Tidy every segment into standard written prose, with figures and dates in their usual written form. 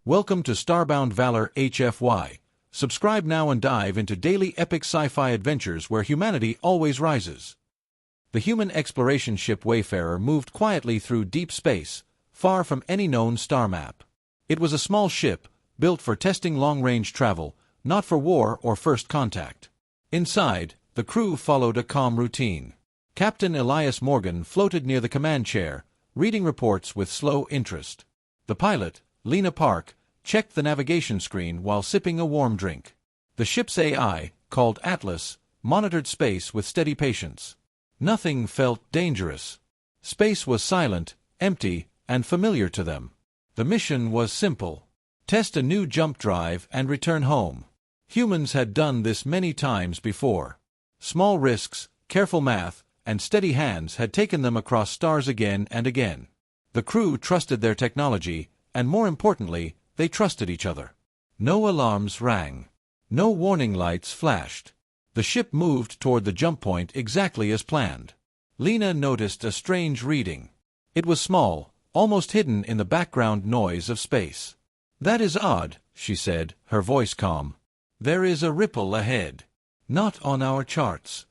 Welcome to Starbound Valor HFY. Subscribe now and dive into daily epic sci-fi adventures where humanity always rises. The human exploration ship Wayfarer moved quietly through deep space, far from any known star map. It was a small ship, built for testing long-range travel, not for war or first contact. Inside, the crew followed a calm routine. Captain Elias Morgan floated near the command chair, reading reports with slow interest. The pilot, Lena Park, checked the navigation screen while sipping a warm drink. The ship's AI, called Atlas, monitored space with steady patience. Nothing felt dangerous. Space was silent, empty, and familiar to them. The mission was simple. Test a new jump drive and return home. Humans had done this many times before. Small risks, careful math, and steady hands had taken them across stars again and again. The crew trusted their technology, and more importantly, they trusted each other. No alarms rang. No warning lights flashed. The ship moved toward the jump point exactly as planned. Lena noticed a strange reading. It was small, almost hidden in the background noise of space. "That is odd," she said, her voice calm. "There is a ripple ahead. Not on our charts."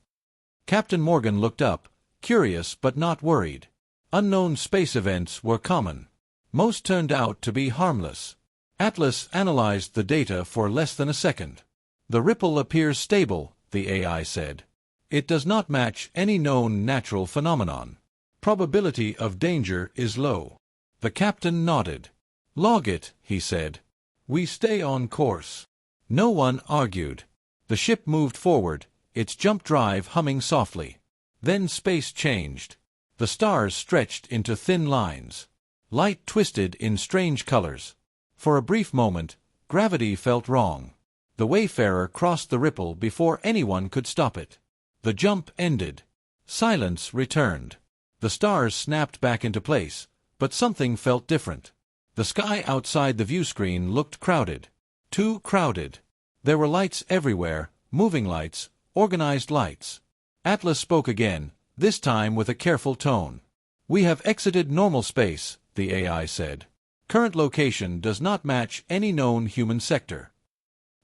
Captain Morgan looked up, curious but not worried. Unknown space events were common. Most turned out to be harmless. Atlas analyzed the data for less than a second. "The ripple appears stable," the AI said. "It does not match any known natural phenomenon. Probability of danger is low." The captain nodded. "Log it," he said. "We stay on course." No one argued. The ship moved forward, its jump drive humming softly. Then space changed. The stars stretched into thin lines. Light twisted in strange colors. For a brief moment, gravity felt wrong. The Wayfarer crossed the ripple before anyone could stop it. The jump ended. Silence returned. The stars snapped back into place, but something felt different. The sky outside the view screen looked crowded. Too crowded. There were lights everywhere, moving lights, organized lights. Atlas spoke again, this time with a careful tone. "We have exited normal space," the AI said. "Current location does not match any known human sector."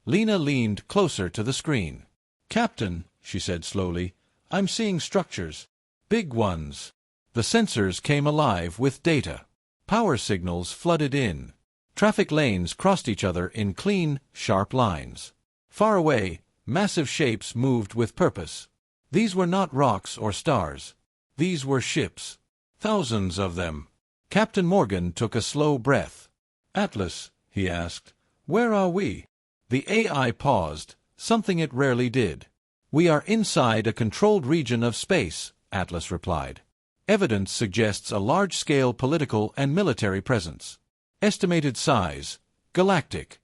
Lena leaned closer to the screen. "Captain," she said slowly, "I'm seeing structures. Big ones." The sensors came alive with data. Power signals flooded in. Traffic lanes crossed each other in clean, sharp lines. Far away, massive shapes moved with purpose. These were not rocks or stars. These were ships. Thousands of them. Captain Morgan took a slow breath. "Atlas," he asked, "where are we?" The AI paused, something it rarely did. "We are inside a controlled region of space," Atlas replied. "Evidence suggests a large-scale political and military presence. Estimated size, galactic."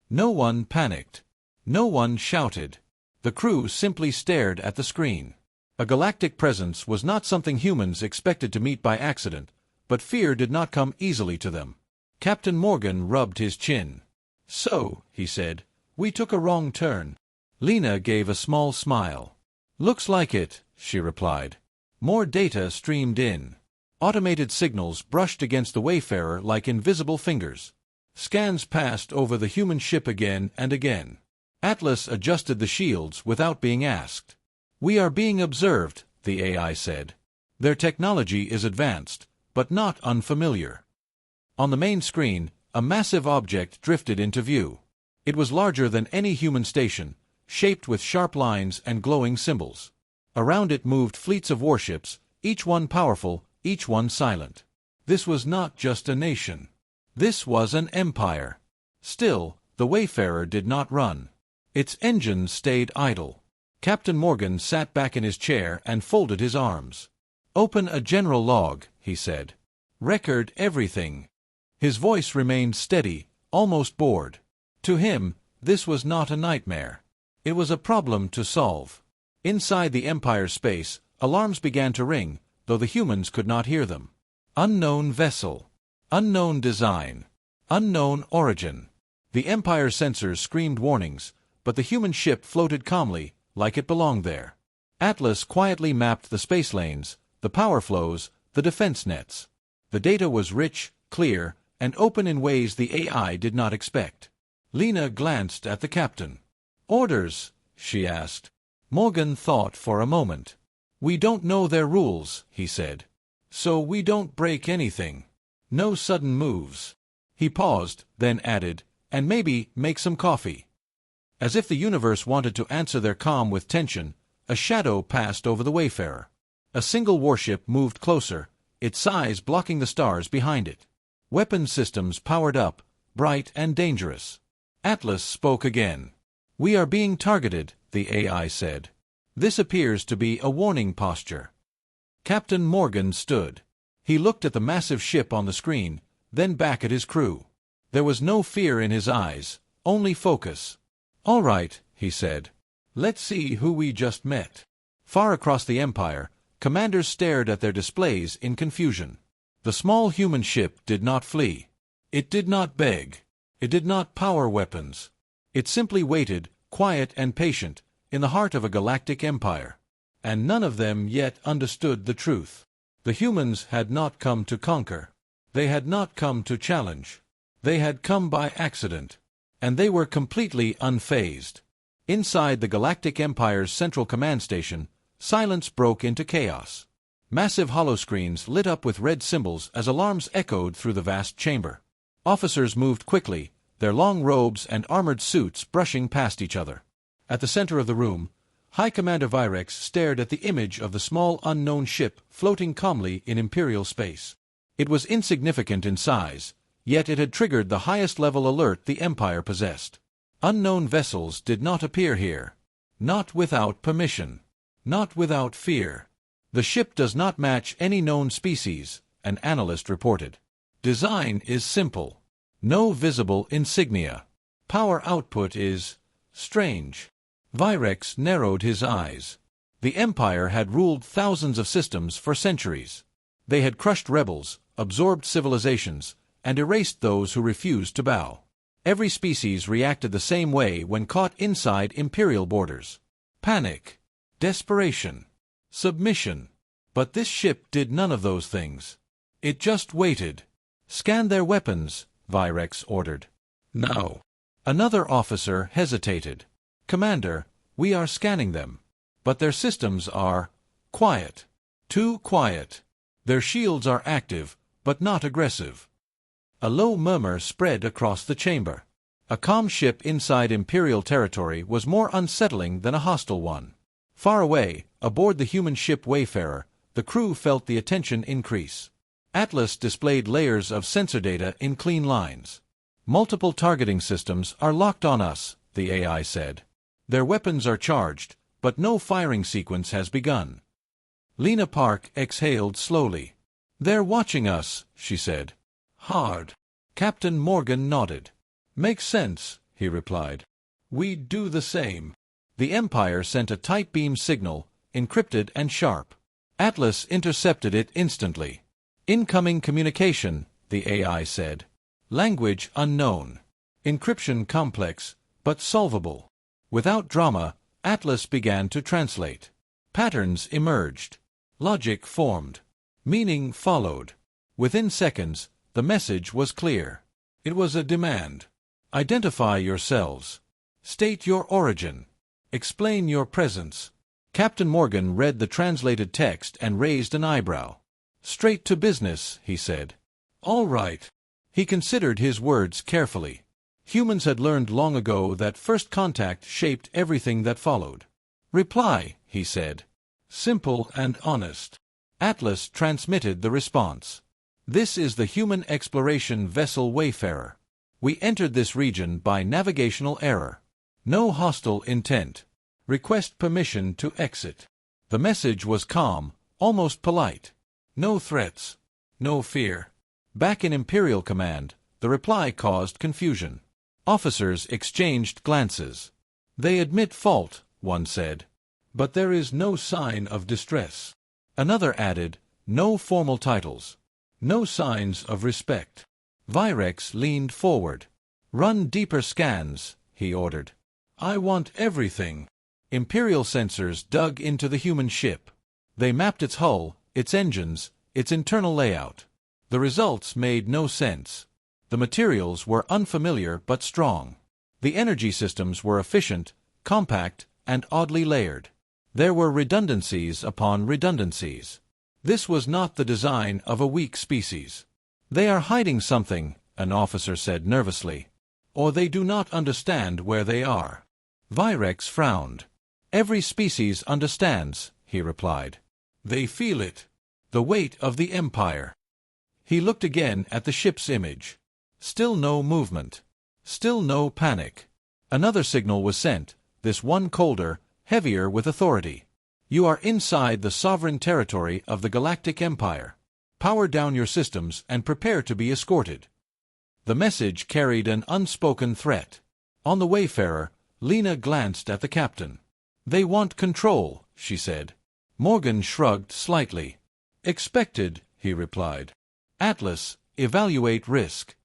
No one panicked. No one shouted. The crew simply stared at the screen. A galactic presence was not something humans expected to meet by accident, but fear did not come easily to them. Captain Morgan rubbed his chin. "So," he said, "we took a wrong turn." Lena gave a small smile. "Looks like it," she replied. More data streamed in. Automated signals brushed against the Wayfarer like invisible fingers. Scans passed over the human ship again and again. Atlas adjusted the shields without being asked. "We are being observed," the AI said. "Their technology is advanced, but not unfamiliar." On the main screen, a massive object drifted into view. It was larger than any human station, shaped with sharp lines and glowing symbols. Around it moved fleets of warships, each one powerful, each one silent. This was not just a nation. This was an empire. Still, the Wayfarer did not run. Its engines stayed idle. Captain Morgan sat back in his chair and folded his arms. "Open a general log," he said. "Record everything." His voice remained steady, almost bored. To him, this was not a nightmare. It was a problem to solve. Inside the Empire's space, alarms began to ring, though the humans could not hear them. Unknown vessel. Unknown design. Unknown origin. The Empire sensors screamed warnings, but the human ship floated calmly, like it belonged there. Atlas quietly mapped the space lanes, the power flows, the defense nets. The data was rich, clear, and open in ways the AI did not expect. Lena glanced at the captain. "Orders?" she asked. Morgan thought for a moment. "We don't know their rules," he said. "So we don't break anything. No sudden moves." He paused, then added, "And maybe make some coffee." As if the universe wanted to answer their calm with tension, a shadow passed over the Wayfarer. A single warship moved closer, its size blocking the stars behind it. Weapon systems powered up, bright and dangerous. Atlas spoke again. "We are being targeted," the AI said. "This appears to be a warning posture." Captain Morgan stood. He looked at the massive ship on the screen, then back at his crew. There was no fear in his eyes, only focus. "All right," he said. "Let's see who we just met." Far across the Empire, commanders stared at their displays in confusion. The small human ship did not flee. It did not beg. It did not power weapons. It simply waited, quiet and patient, in the heart of a galactic empire. And none of them yet understood the truth. The humans had not come to conquer. They had not come to challenge. They had come by accident. And they were completely unfazed. Inside the Galactic Empire's central command station, silence broke into chaos. Massive holoscreens lit up with red symbols as alarms echoed through the vast chamber. Officers moved quickly, their long robes and armored suits brushing past each other. At the center of the room, High Commander Virex stared at the image of the small unknown ship floating calmly in Imperial space. It was insignificant in size, yet it had triggered the highest-level alert the Empire possessed. Unknown vessels did not appear here. Not without permission. Not without fear. "The ship does not match any known species," an analyst reported. "Design is simple. No visible insignia. Power output is strange." Virex narrowed his eyes. The Empire had ruled thousands of systems for centuries. They had crushed rebels, absorbed civilizations, and erased those who refused to bow. Every species reacted the same way when caught inside imperial borders. Panic. Desperation. Submission. But this ship did none of those things. It just waited. "Scan their weapons," Virex ordered. "No." Another officer hesitated. "Commander, we are scanning them. But their systems are quiet. Too quiet. Their shields are active, but not aggressive." A low murmur spread across the chamber. A calm ship inside Imperial territory was more unsettling than a hostile one. Far away, aboard the human ship Wayfarer, the crew felt the attention increase. Atlas displayed layers of sensor data in clean lines. "Multiple targeting systems are locked on us," the AI said. "Their weapons are charged, but no firing sequence has begun." Lena Park exhaled slowly. "They're watching us," she said. "Hard." Captain Morgan nodded. "Makes sense," he replied. "We do the same." The Empire sent a tight beam signal, encrypted and sharp. Atlas intercepted it instantly. "Incoming communication," the AI said. "Language unknown. Encryption complex, but solvable." Without drama, Atlas began to translate. Patterns emerged. Logic formed. Meaning followed. Within seconds, the message was clear. It was a demand. "Identify yourselves. State your origin. Explain your presence." Captain Morgan read the translated text and raised an eyebrow. "Straight to business," he said. "All right." He considered his words carefully. Humans had learned long ago that first contact shaped everything that followed. "Reply," he said. "Simple and honest." Atlas transmitted the response. "This is the human exploration vessel Wayfarer. We entered this region by navigational error. No hostile intent. Request permission to exit." The message was calm, almost polite. No threats. No fear. Back in Imperial Command, the reply caused confusion. Officers exchanged glances. "They admit fault," one said. "But there is no sign of distress." Another added, "No formal titles. No signs of respect." Virex leaned forward. "Run deeper scans," he ordered. "I want everything." Imperial sensors dug into the human ship. They mapped its hull, its engines, its internal layout. The results made no sense. The materials were unfamiliar but strong. The energy systems were efficient, compact, and oddly layered. There were redundancies upon redundancies. This was not the design of a weak species. "They are hiding something," an officer said nervously. "Or they do not understand where they are." Virex frowned. "Every species understands," he replied. "They feel it. The weight of the Empire." He looked again at the ship's image. Still no movement. Still no panic. Another signal was sent, this one colder, heavier with authority. "You are inside the sovereign territory of the Galactic Empire. Power down your systems and prepare to be escorted." The message carried an unspoken threat. On the Wayfarer, Lena glanced at the captain. "They want control," she said. Morgan shrugged slightly. "Expected," he replied. "Atlas, evaluate risk."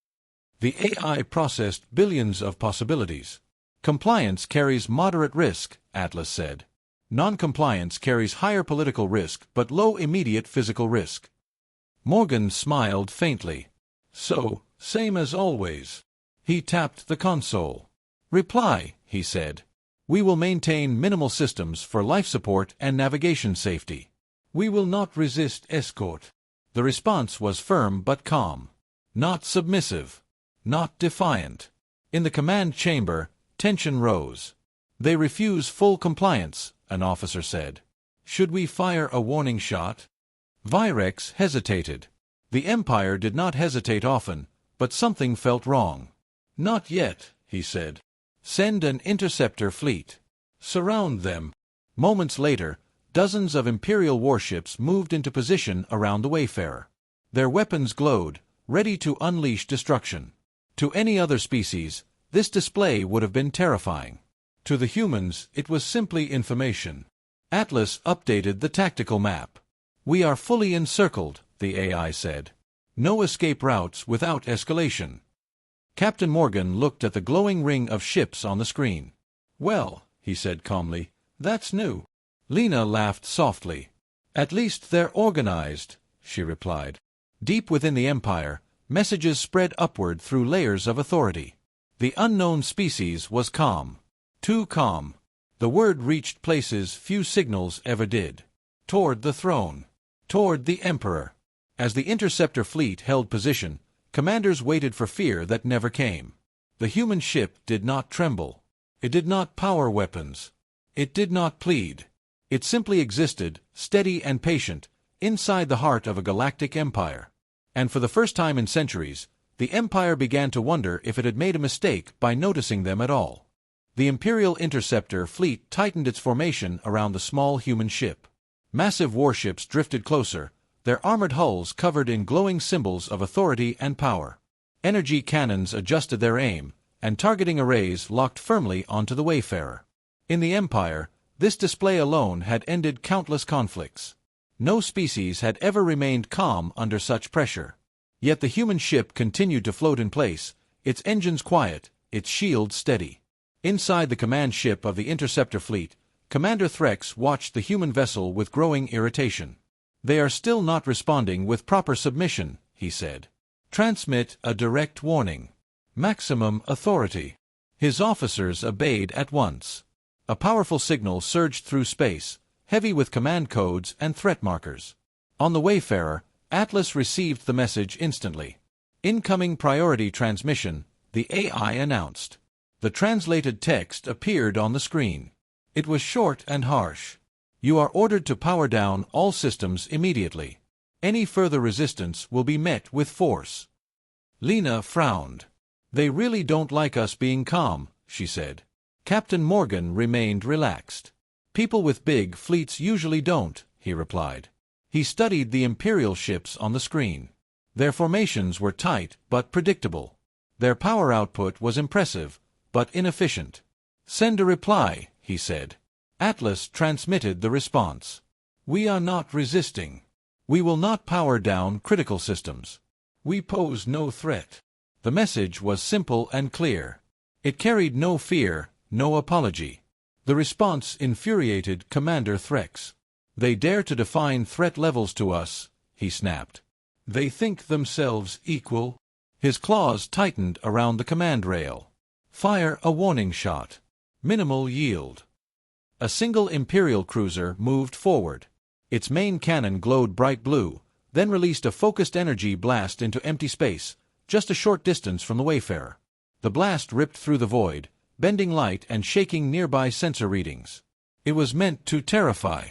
The AI processed billions of possibilities. "Compliance carries moderate risk," Atlas said. "Non-compliance carries higher political risk but low immediate physical risk." Morgan smiled faintly. "So, same as always." He tapped the console. "Reply," he said. "We will maintain minimal systems for life support and navigation safety. We will not resist escort." The response was firm but calm. Not submissive. Not defiant. In the command chamber, tension rose. "They refuse full compliance," an officer said. "Should we fire a warning shot?" Virex hesitated. The Empire did not hesitate often, but something felt wrong. "Not yet," he said. "Send an interceptor fleet. Surround them." Moments later, dozens of Imperial warships moved into position around the Wayfarer. Their weapons glowed, ready to unleash destruction. To any other species, this display would have been terrifying. To the humans, it was simply information. Atlas updated the tactical map. "We are fully encircled," the AI said. "No escape routes without escalation." Captain Morgan looked at the glowing ring of ships on the screen. "Well," he said calmly, "that's new." Lena laughed softly. "At least they're organized," she replied. Deep within the Empire, messages spread upward through layers of authority. The unknown species was calm. Too calm. The word reached places few signals ever did. Toward the throne. Toward the Emperor. As the interceptor fleet held position, commanders waited for fear that never came. The human ship did not tremble. It did not power weapons. It did not plead. It simply existed, steady and patient, inside the heart of a galactic empire. And for the first time in centuries, the Empire began to wonder if it had made a mistake by noticing them at all. The Imperial Interceptor fleet tightened its formation around the small human ship. Massive warships drifted closer, their armored hulls covered in glowing symbols of authority and power. Energy cannons adjusted their aim, and targeting arrays locked firmly onto the Wayfarer. In the Empire, this display alone had ended countless conflicts. No species had ever remained calm under such pressure. Yet the human ship continued to float in place, its engines quiet, its shield steady. Inside the command ship of the Interceptor fleet, Commander Threx watched the human vessel with growing irritation. "They are still not responding with proper submission," he said. "Transmit a direct warning. Maximum authority." His officers obeyed at once. A powerful signal surged through space, heavy with command codes and threat markers. On the Wayfarer, Atlas received the message instantly. "Incoming priority transmission," the AI announced. The translated text appeared on the screen. It was short and harsh. "You are ordered to power down all systems immediately. Any further resistance will be met with force." Lena frowned. "They really don't like us being calm," she said. Captain Morgan remained relaxed. "People with big fleets usually don't," he replied. He studied the Imperial ships on the screen. Their formations were tight but predictable. Their power output was impressive, but inefficient. "Send a reply," he said. Atlas transmitted the response. "We are not resisting. We will not power down critical systems. We pose no threat." The message was simple and clear. It carried no fear, no apology. The response infuriated Commander Threx. "They dare to define threat levels to us," he snapped. "They think themselves equal." His claws tightened around the command rail. Fire a warning shot. Minimal yield. A single Imperial cruiser moved forward. Its main cannon glowed bright blue, then released a focused energy blast into empty space, just a short distance from the Wayfarer. The blast ripped through the void, bending light and shaking nearby sensor readings. It was meant to terrify.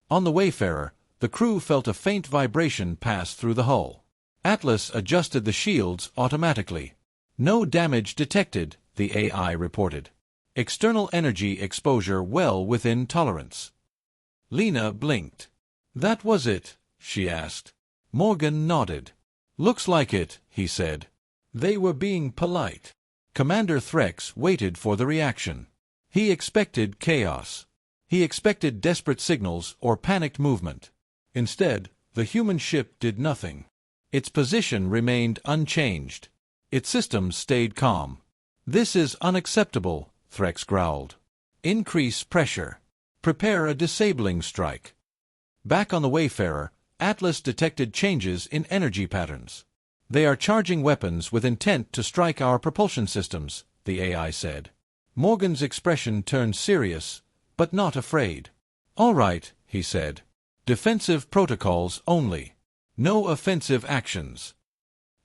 On the Wayfarer, the crew felt a faint vibration pass through the hull. Atlas adjusted the shields automatically. No damage detected, the AI reported. External energy exposure well within tolerance. Lena blinked. "That was it?" she asked. Morgan nodded. "Looks like it," he said. They were being polite. Commander Threx waited for the reaction. He expected chaos. He expected desperate signals or panicked movement. Instead, the human ship did nothing. Its position remained unchanged. Its systems stayed calm. "This is unacceptable," Threx growled. "Increase pressure. Prepare a disabling strike." Back on the Wayfarer, Atlas detected changes in energy patterns. "They are charging weapons with intent to strike our propulsion systems," the AI said. Morgan's expression turned serious, but not afraid. "All right," he said. "Defensive protocols only. No offensive actions."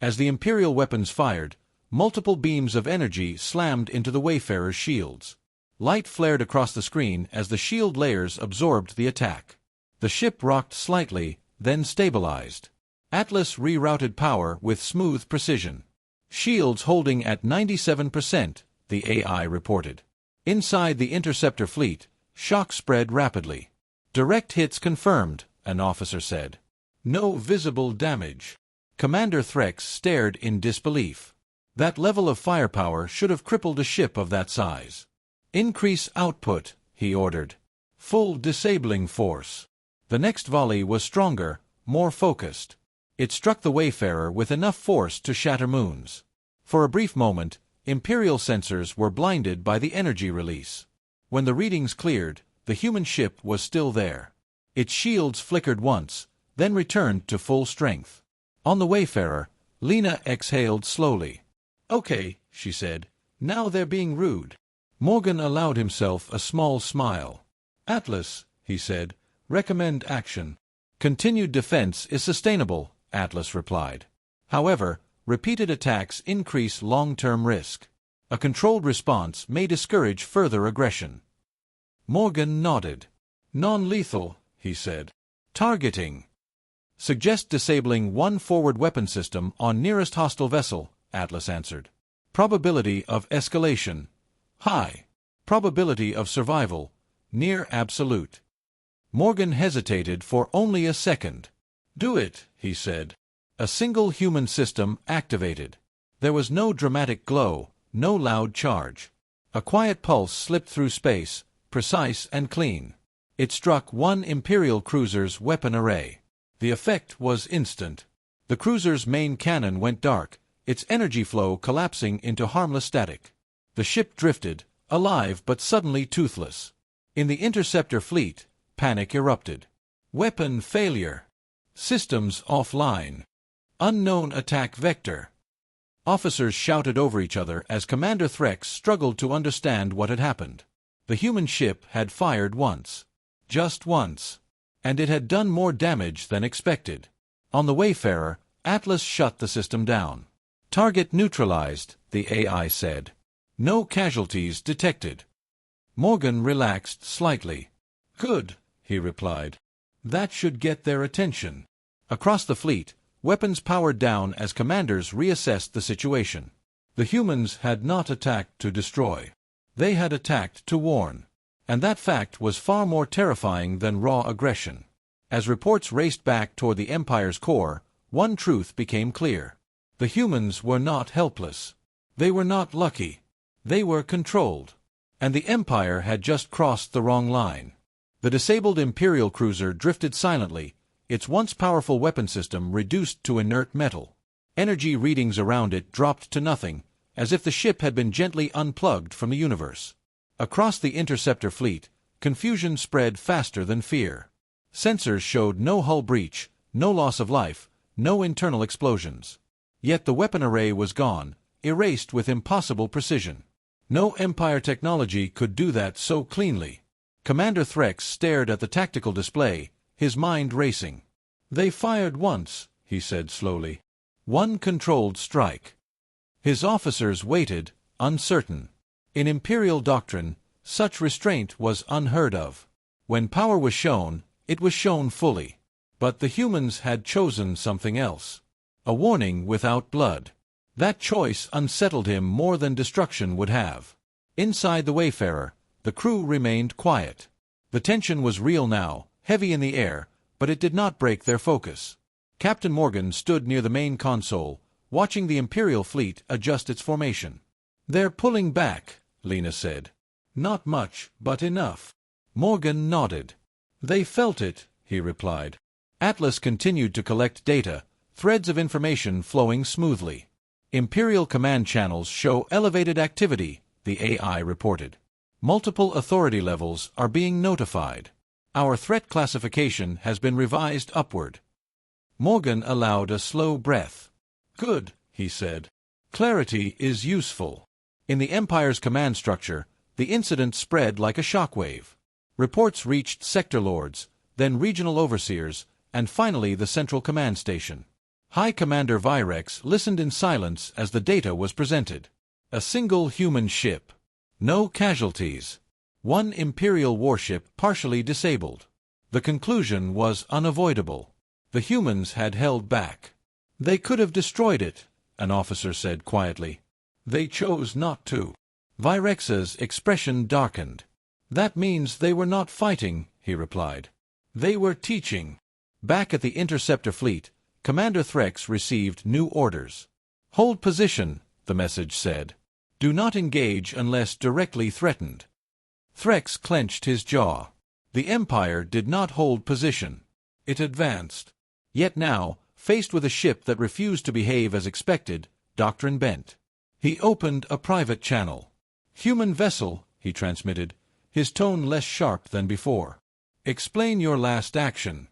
As the Imperial weapons fired, multiple beams of energy slammed into the Wayfarer's shields. Light flared across the screen as the shield layers absorbed the attack. The ship rocked slightly, then stabilized. Atlas rerouted power with smooth precision. "Shields holding at 97%, the AI reported. Inside the interceptor fleet, shock spread rapidly. "Direct hits confirmed," an officer said. "No visible damage." Commander Threx stared in disbelief. That level of firepower should have crippled a ship of that size. "Increase output," he ordered. "Full disabling force." The next volley was stronger, more focused. It struck the Wayfarer with enough force to shatter moons. For a brief moment, Imperial sensors were blinded by the energy release. When the readings cleared, the human ship was still there. Its shields flickered once, then returned to full strength. On the Wayfarer, Lena exhaled slowly. "Okay," she said. "Now they're being rude." Morgan allowed himself a small smile. "Atlas," he said, "recommend action." "Continued defense is sustainable," Atlas replied. "However, repeated attacks increase long-term risk. A controlled response may discourage further aggression." Morgan nodded. "Non-lethal," he said. "Targeting. Suggest disabling one forward weapon system on nearest hostile vessel," Atlas answered. "Probability of escalation. High. Probability of survival. Near absolute." Morgan hesitated for only a second. "Do it," he said. A single human system activated. There was no dramatic glow, no loud charge. A quiet pulse slipped through space, precise and clean. It struck one Imperial cruiser's weapon array. The effect was instant. The cruiser's main cannon went dark, its energy flow collapsing into harmless static. The ship drifted, alive but suddenly toothless. In the interceptor fleet, panic erupted. "Weapon failure. Systems offline. Unknown attack vector." Officers shouted over each other as Commander Threx struggled to understand what had happened. The human ship had fired once. Just once. And it had done more damage than expected. On the Wayfarer, Atlas shut the system down. "Target neutralized," the AI said. "No casualties detected." Morgan relaxed slightly. "Good," he replied. "That should get their attention." Across the fleet, weapons powered down as commanders reassessed the situation. The humans had not attacked to destroy. They had attacked to warn. And that fact was far more terrifying than raw aggression. As reports raced back toward the Empire's core, one truth became clear. The humans were not helpless. They were not lucky. They were controlled. And the Empire had just crossed the wrong line. The disabled Imperial cruiser drifted silently, its once powerful weapon system reduced to inert metal. Energy readings around it dropped to nothing, as if the ship had been gently unplugged from the universe. Across the interceptor fleet, confusion spread faster than fear. Sensors showed no hull breach, no loss of life, no internal explosions. Yet the weapon array was gone, erased with impossible precision. No Empire technology could do that so cleanly. Commander Threx stared at the tactical display, his mind racing. "They fired once," he said slowly. "One controlled strike." His officers waited, uncertain. In Imperial doctrine, such restraint was unheard of. When power was shown, it was shown fully. But the humans had chosen something else. A warning without blood. That choice unsettled him more than destruction would have. Inside the Wayfarer, the crew remained quiet. The tension was real now, heavy in the air, but it did not break their focus. Captain Morgan stood near the main console, watching the Imperial fleet adjust its formation. "They're pulling back," Lena said. "Not much, but enough." Morgan nodded. "They felt it," he replied. Atlas continued to collect data, threads of information flowing smoothly. "Imperial command channels show elevated activity," the AI reported. "Multiple authority levels are being notified. Our threat classification has been revised upward." Morgan allowed a slow breath. "Good," he said. "Clarity is useful." In the Empire's command structure, the incident spread like a shockwave. Reports reached sector lords, then regional overseers, and finally the central command station. High Commander Virex listened in silence as the data was presented. A single human ship. No casualties. One Imperial warship partially disabled. The conclusion was unavoidable. The humans had held back. "They could have destroyed it," an officer said quietly. "They chose not to." Virex's expression darkened. "That means they were not fighting," he replied. "They were teaching." Back at the Interceptor fleet, Commander Threx received new orders. "Hold position," the message said. "Do not engage unless directly threatened." Threx clenched his jaw. The Empire did not hold position. It advanced. Yet now, faced with a ship that refused to behave as expected, doctrine bent. He opened a private channel. "Human vessel," he transmitted, his tone less sharp than before. "Explain your last action."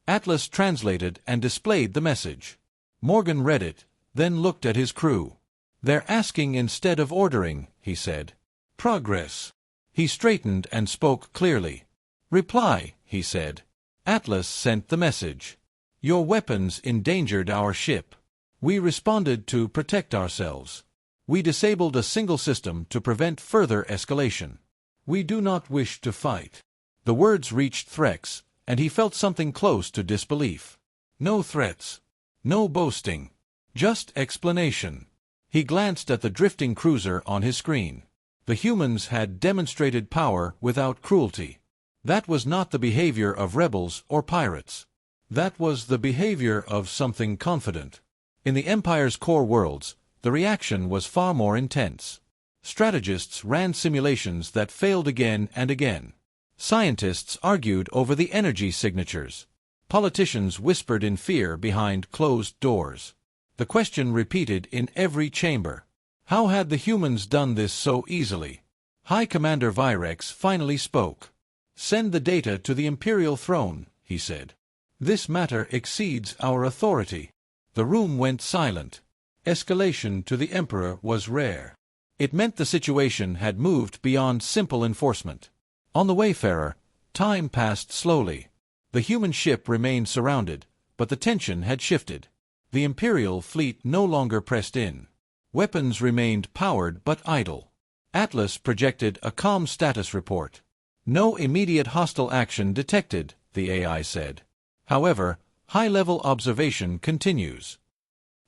Atlas translated and displayed the message. Morgan read it, then looked at his crew. "They're asking instead of ordering," he said. "Progress." He straightened and spoke clearly. "Reply," he said. Atlas sent the message. "Your weapons endangered our ship. We responded to protect ourselves. We disabled a single system to prevent further escalation. We do not wish to fight." The words reached Threx, and he felt something close to disbelief. No threats. No boasting. Just explanation. He glanced at the drifting cruiser on his screen. The humans had demonstrated power without cruelty. That was not the behavior of rebels or pirates. That was the behavior of something confident. In the Empire's core worlds, the reaction was far more intense. Strategists ran simulations that failed again and again. Scientists argued over the energy signatures. Politicians whispered in fear behind closed doors. The question repeated in every chamber. How had the humans done this so easily? High Commander Virex finally spoke. "Send the data to the Imperial throne," he said. "This matter exceeds our authority." The room went silent. Escalation to the Emperor was rare. It meant the situation had moved beyond simple enforcement. On the Wayfarer, time passed slowly. The human ship remained surrounded, but the tension had shifted. The Imperial fleet no longer pressed in. Weapons remained powered but idle. Atlas projected a calm status report. "No immediate hostile action detected," the AI said. "However, high-level observation continues."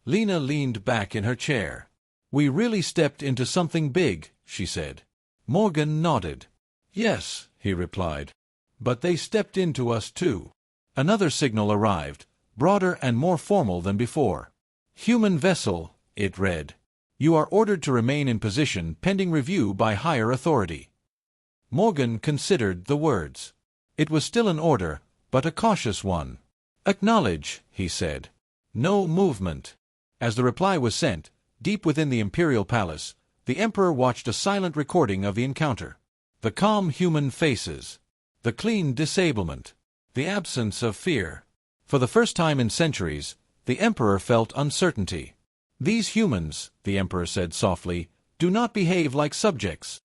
Lena leaned back in her chair. "We really stepped into something big," she said. Morgan nodded. "Yes," he replied. "But they stepped into us too." Another signal arrived, broader and more formal than before. "Human vessel," it read. "You are ordered to remain in position pending review by higher authority." Morgan considered the words. It was still an order, but a cautious one. "Acknowledge," he said. "No movement." As the reply was sent, deep within the Imperial Palace, the Emperor watched a silent recording of the encounter. The calm human faces. The clean disablement. The absence of fear. For the first time in centuries, the Emperor felt uncertainty. "These humans," the Emperor said softly, "do not behave like subjects."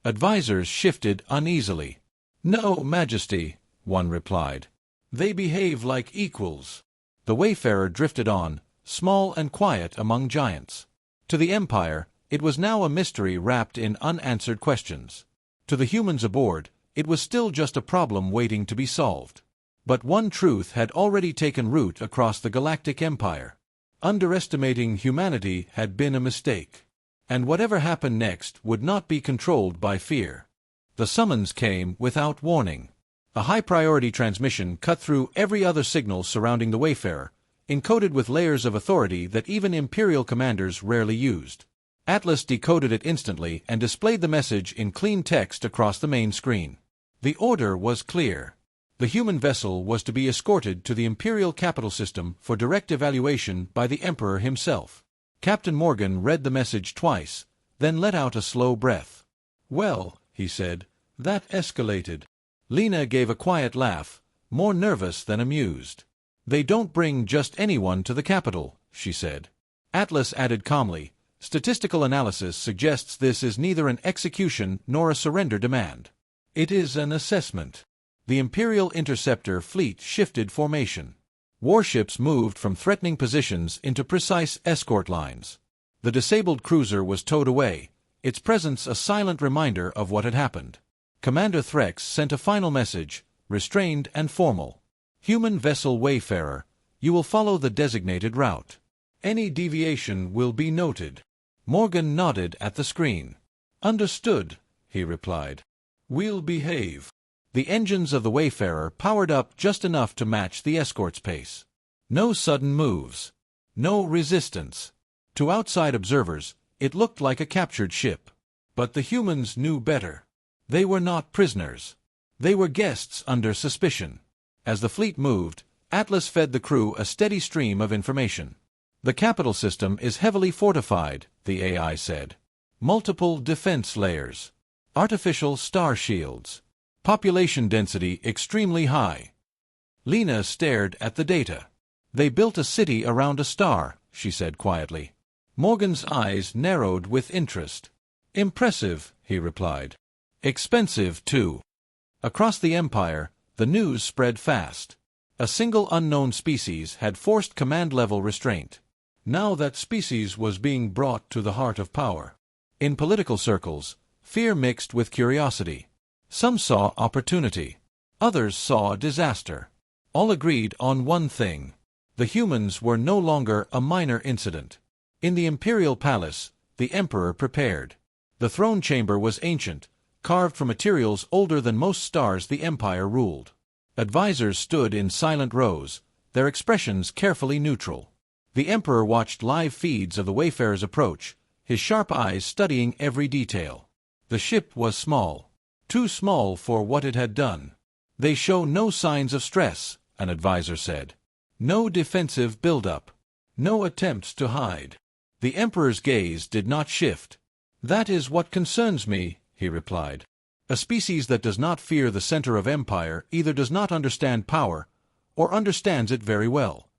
Advisors shifted uneasily. "No, Majesty," one replied. "They behave like equals." The wayfarer drifted on, small and quiet among giants. To the Empire, it was now a mystery wrapped in unanswered questions. To the humans aboard, it was still just a problem waiting to be solved. But one truth had already taken root across the Galactic Empire. Underestimating humanity had been a mistake. And whatever happened next would not be controlled by fear. The summons came without warning. A high-priority transmission cut through every other signal surrounding the wayfarer, encoded with layers of authority that even Imperial commanders rarely used. Atlas decoded it instantly and displayed the message in clean text across the main screen. The order was clear. The human vessel was to be escorted to the Imperial capital system for direct evaluation by the Emperor himself. Captain Morgan read the message twice, then let out a slow breath. "Well," he said, "that escalated." Lena gave a quiet laugh, more nervous than amused. "They don't bring just anyone to the capital," she said. Atlas added calmly, "Statistical analysis suggests this is neither an execution nor a surrender demand. It is an assessment." The Imperial Interceptor fleet shifted formation. Warships moved from threatening positions into precise escort lines. The disabled cruiser was towed away, its presence a silent reminder of what had happened. Commander Threx sent a final message, restrained and formal. "Human vessel Wayfarer, you will follow the designated route. Any deviation will be noted." Morgan nodded at the screen. "Understood," he replied. "We'll behave." The engines of the Wayfarer powered up just enough to match the escort's pace. No sudden moves. No resistance. To outside observers, it looked like a captured ship. But the humans knew better. They were not prisoners. They were guests under suspicion. As the fleet moved, Atlas fed the crew a steady stream of information. "The capital system is heavily fortified," the AI said. "Multiple defense layers. Artificial star shields. Population density extremely high." Lena stared at the data. "They built a city around a star," she said quietly. Morgan's eyes narrowed with interest. "Impressive," he replied. "Expensive, too." Across the Empire, the news spread fast. A single unknown species had forced command-level restraint. Now that species was being brought to the heart of power. In political circles, fear mixed with curiosity. Some saw opportunity. Others saw disaster. All agreed on one thing. The humans were no longer a minor incident. In the Imperial Palace, the Emperor prepared. The throne chamber was ancient, carved from materials older than most stars the Empire ruled. Advisors stood in silent rows, their expressions carefully neutral. The Emperor watched live feeds of the Wayfarer's approach, his sharp eyes studying every detail. The ship was small. Too small for what it had done. "They show no signs of stress," an advisor said. "No defensive buildup. No attempts to hide." The Emperor's gaze did not shift. "That is what concerns me," he replied. "A species that does not fear the center of empire either does not understand power, or understands it very well."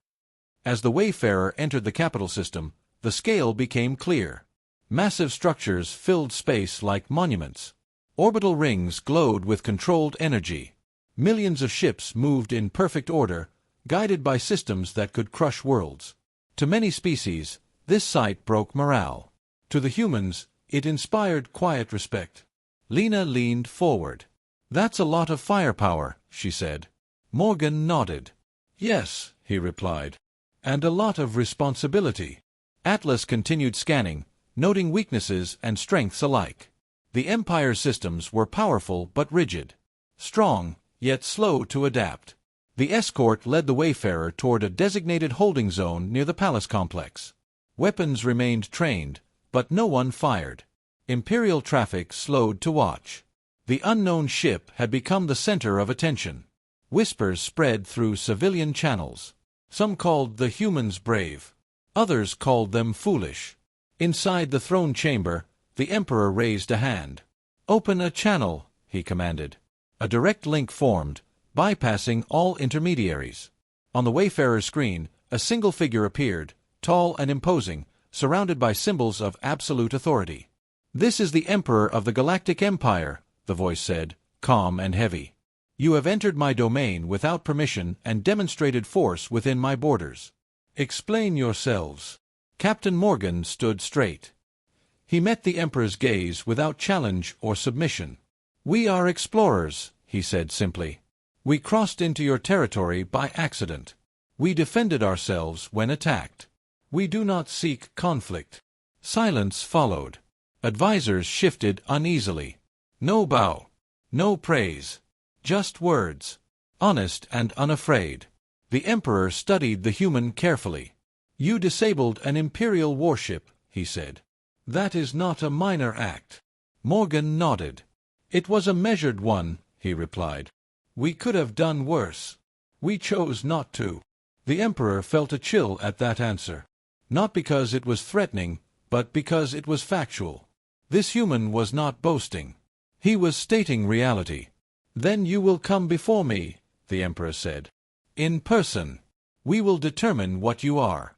As the Wayfarer entered the capital system, the scale became clear. Massive structures filled space like monuments. Orbital rings glowed with controlled energy. Millions of ships moved in perfect order, guided by systems that could crush worlds. To many species, this sight broke morale. To the humans, it inspired quiet respect. Lena leaned forward. "That's a lot of firepower," she said. Morgan nodded. "Yes," he replied. "And a lot of responsibility." Atlas continued scanning, noting weaknesses and strengths alike. The Empire's systems were powerful but rigid. Strong, yet slow to adapt. The escort led the Wayfarer toward a designated holding zone near the palace complex. Weapons remained trained, but no one fired. Imperial traffic slowed to watch. The unknown ship had become the center of attention. Whispers spread through civilian channels. Some called the humans brave. Others called them foolish. Inside the throne chamber, the Emperor raised a hand. "Open a channel," he commanded. A direct link formed, bypassing all intermediaries. On the Wayfarer's screen, a single figure appeared, tall and imposing, surrounded by symbols of absolute authority. "This is the Emperor of the Galactic Empire," the voice said, calm and heavy. "You have entered my domain without permission and demonstrated force within my borders. Explain yourselves." Captain Morgan stood straight. He met the Emperor's gaze without challenge or submission. "We are explorers," he said simply. "We crossed into your territory by accident. We defended ourselves when attacked. We do not seek conflict." Silence followed. Advisors shifted uneasily. No bow. No praise. Just words. Honest and unafraid. The Emperor studied the human carefully. "You disabled an Imperial warship," he said. "That is not a minor act." Morgan nodded. "It was a measured one," he replied. "We could have done worse. We chose not to." The Emperor felt a chill at that answer. Not because it was threatening, but because it was factual. This human was not boasting. He was stating reality. "Then you will come before me," the Emperor said. "In person. We will determine what you are."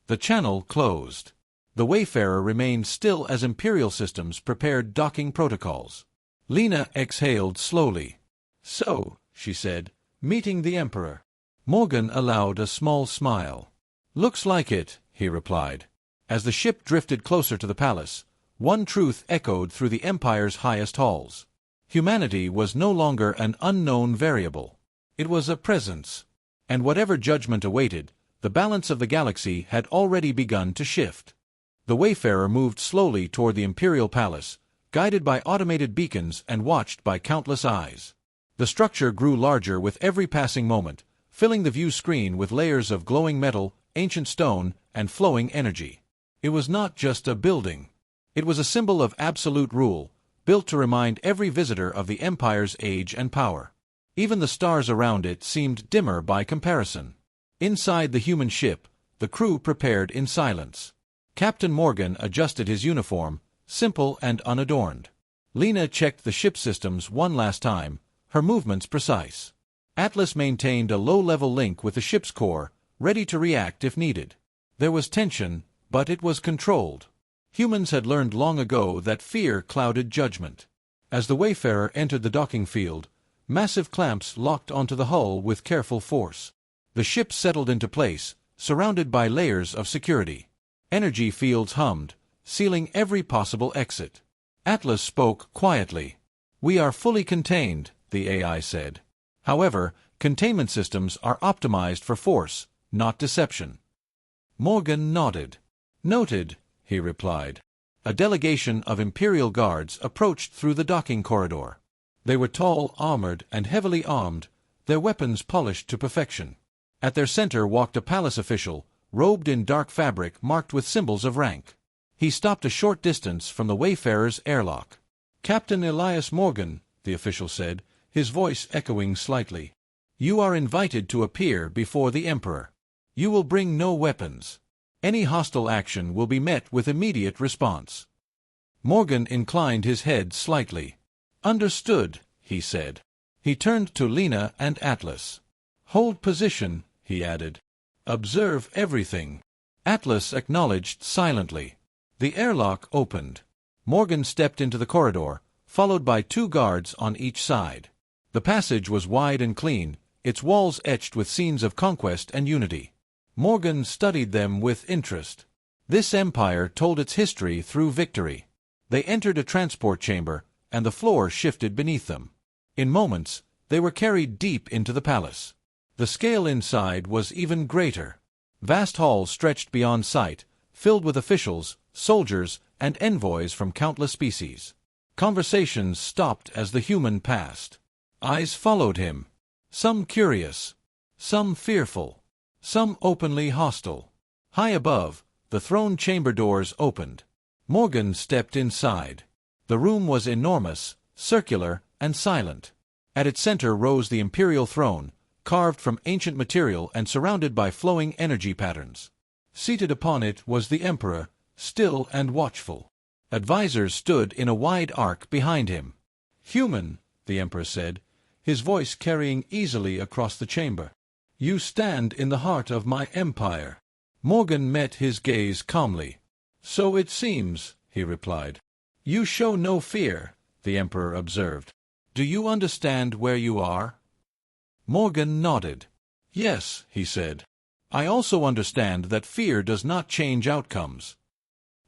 The channel closed. The Wayfarer remained still as Imperial systems prepared docking protocols. Lena exhaled slowly. "So," she said, "meeting the Emperor." Morgan allowed a small smile. "Looks like it," he replied. As the ship drifted closer to the palace, one truth echoed through the Empire's highest halls. Humanity was no longer an unknown variable. It was a presence. And whatever judgment awaited, the balance of the galaxy had already begun to shift. The Wayfarer moved slowly toward the Imperial Palace, guided by automated beacons and watched by countless eyes. The structure grew larger with every passing moment, filling the view screen with layers of glowing metal, ancient stone, and flowing energy. It was not just a building. It was a symbol of absolute rule, built to remind every visitor of the Empire's age and power. Even the stars around it seemed dimmer by comparison. Inside the human ship, the crew prepared in silence. Captain Morgan adjusted his uniform, simple and unadorned. Lena checked the ship systems one last time, her movements precise. Atlas maintained a low-level link with the ship's core, ready to react if needed. There was tension, but it was controlled. Humans had learned long ago that fear clouded judgment. As the Wayfarer entered the docking field, massive clamps locked onto the hull with careful force. The ship settled into place, surrounded by layers of security. Energy fields hummed, sealing every possible exit. Atlas spoke quietly. "We are fully contained," the AI said. "However, containment systems are optimized for force, not deception." Morgan nodded. "Noted," he replied. A delegation of Imperial guards approached through the docking corridor. They were tall, armored, and heavily armed, their weapons polished to perfection. At their center walked a palace official, robed in dark fabric marked with symbols of rank. He stopped a short distance from the Wayfarer's airlock. "Captain Elias Morgan," the official said, his voice echoing slightly. "You are invited to appear before the Emperor. You will bring no weapons. Any hostile action will be met with immediate response." Morgan inclined his head slightly. "Understood," he said. He turned to Lena and Atlas. "Hold position," he added. "Observe everything." Atlas acknowledged silently. The airlock opened. Morgan stepped into the corridor, followed by two guards on each side. The passage was wide and clean, its walls etched with scenes of conquest and unity. Morgan studied them with interest. This empire told its history through victory. They entered a transport chamber, and the floor shifted beneath them. In moments, they were carried deep into the palace. The scale inside was even greater. Vast halls stretched beyond sight, filled with officials, soldiers, and envoys from countless species. Conversations stopped as the human passed. Eyes followed him. Some curious, some fearful, some openly hostile. High above, the throne chamber doors opened. Morgan stepped inside. The room was enormous, circular, and silent. At its center rose the imperial throne, carved from ancient material and surrounded by flowing energy patterns. Seated upon it was the Emperor, still and watchful. Advisors stood in a wide arc behind him. "Human," the Emperor said, his voice carrying easily across the chamber. "You stand in the heart of my empire." Morgan met his gaze calmly. So it seems, he replied. You show no fear, the Emperor observed. Do you understand where you are? Morgan nodded. Yes, he said. I also understand that fear does not change outcomes.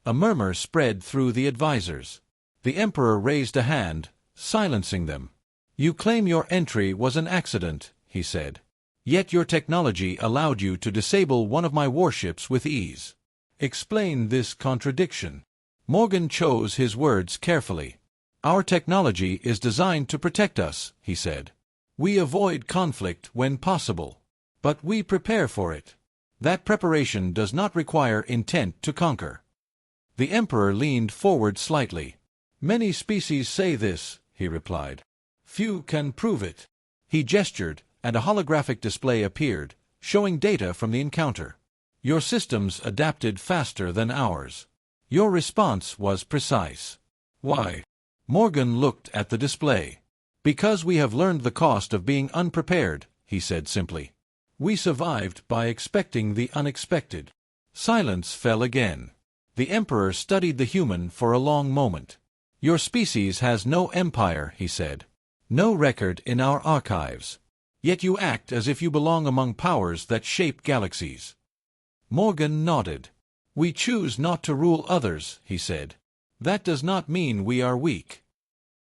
A murmur spread through the advisors. The Emperor raised a hand, silencing them. You claim your entry was an accident, he said. Yet your technology allowed you to disable one of my warships with ease. Explain this contradiction. Morgan chose his words carefully. Our technology is designed to protect us, he said. We avoid conflict when possible. But we prepare for it. That preparation does not require intent to conquer. The Emperor leaned forward slightly. Many species say this, he replied. Few can prove it. He gestured, and a holographic display appeared, showing data from the encounter. Your systems adapted faster than ours. Your response was precise. Why? Morgan looked at the display. Because we have learned the cost of being unprepared, he said simply. We survived by expecting the unexpected. Silence fell again. The Emperor studied the human for a long moment. Your species has no empire, he said. No record in our archives. Yet you act as if you belong among powers that shape galaxies. Morgan nodded. We choose not to rule others, he said. That does not mean we are weak.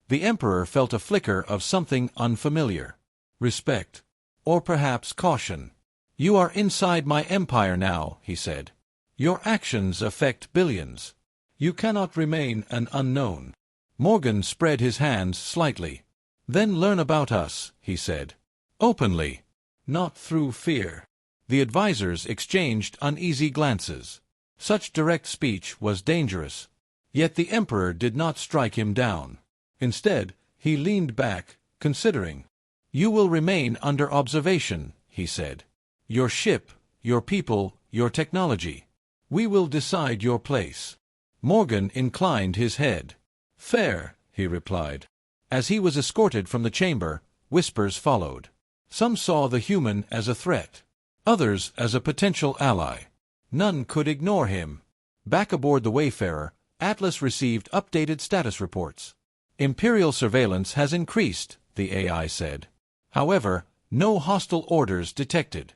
The Emperor felt a flicker of something unfamiliar. Respect. Or perhaps caution. You are inside my empire now, he said. Your actions affect billions. You cannot remain an unknown. Morgan spread his hands slightly. Then learn about us, he said. Openly. Not through fear. The advisors exchanged uneasy glances. Such direct speech was dangerous. Yet the Emperor did not strike him down. Instead, he leaned back, considering. You will remain under observation, he said. Your ship, your people, your technology. We will decide your place. Morgan inclined his head. Fair, he replied. As he was escorted from the chamber, whispers followed. Some saw the human as a threat. Others as a potential ally. None could ignore him. Back aboard the Wayfarer, Atlas received updated status reports. Imperial surveillance has increased, the AI said. However, no hostile orders detected.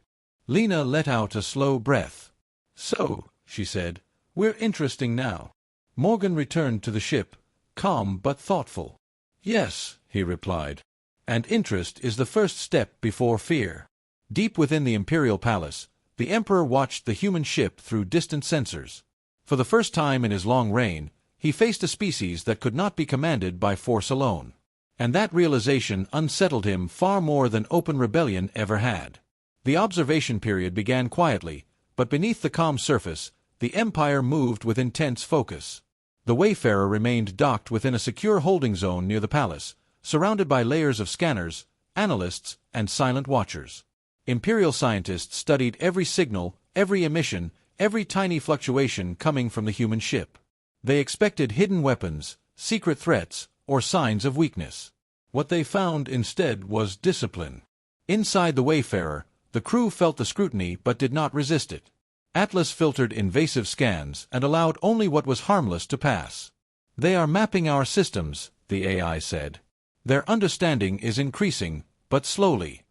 Lena let out a slow breath. So, she said, we're interesting now. Morgan returned to the ship, calm but thoughtful. Yes, he replied. And interest is the first step before fear. Deep within the Imperial Palace, the Emperor watched the human ship through distant sensors. For the first time in his long reign, he faced a species that could not be commanded by force alone. And that realization unsettled him far more than open rebellion ever had. The observation period began quietly, but beneath the calm surface, the Empire moved with intense focus. The Wayfarer remained docked within a secure holding zone near the palace, surrounded by layers of scanners, analysts, and silent watchers. Imperial scientists studied every signal, every emission, every tiny fluctuation coming from the human ship. They expected hidden weapons, secret threats, or signs of weakness. What they found instead was discipline. Inside the Wayfarer, the crew felt the scrutiny but did not resist it. Atlas filtered invasive scans and allowed only what was harmless to pass. They are mapping our systems, the AI said. Their understanding is increasing, but slowly.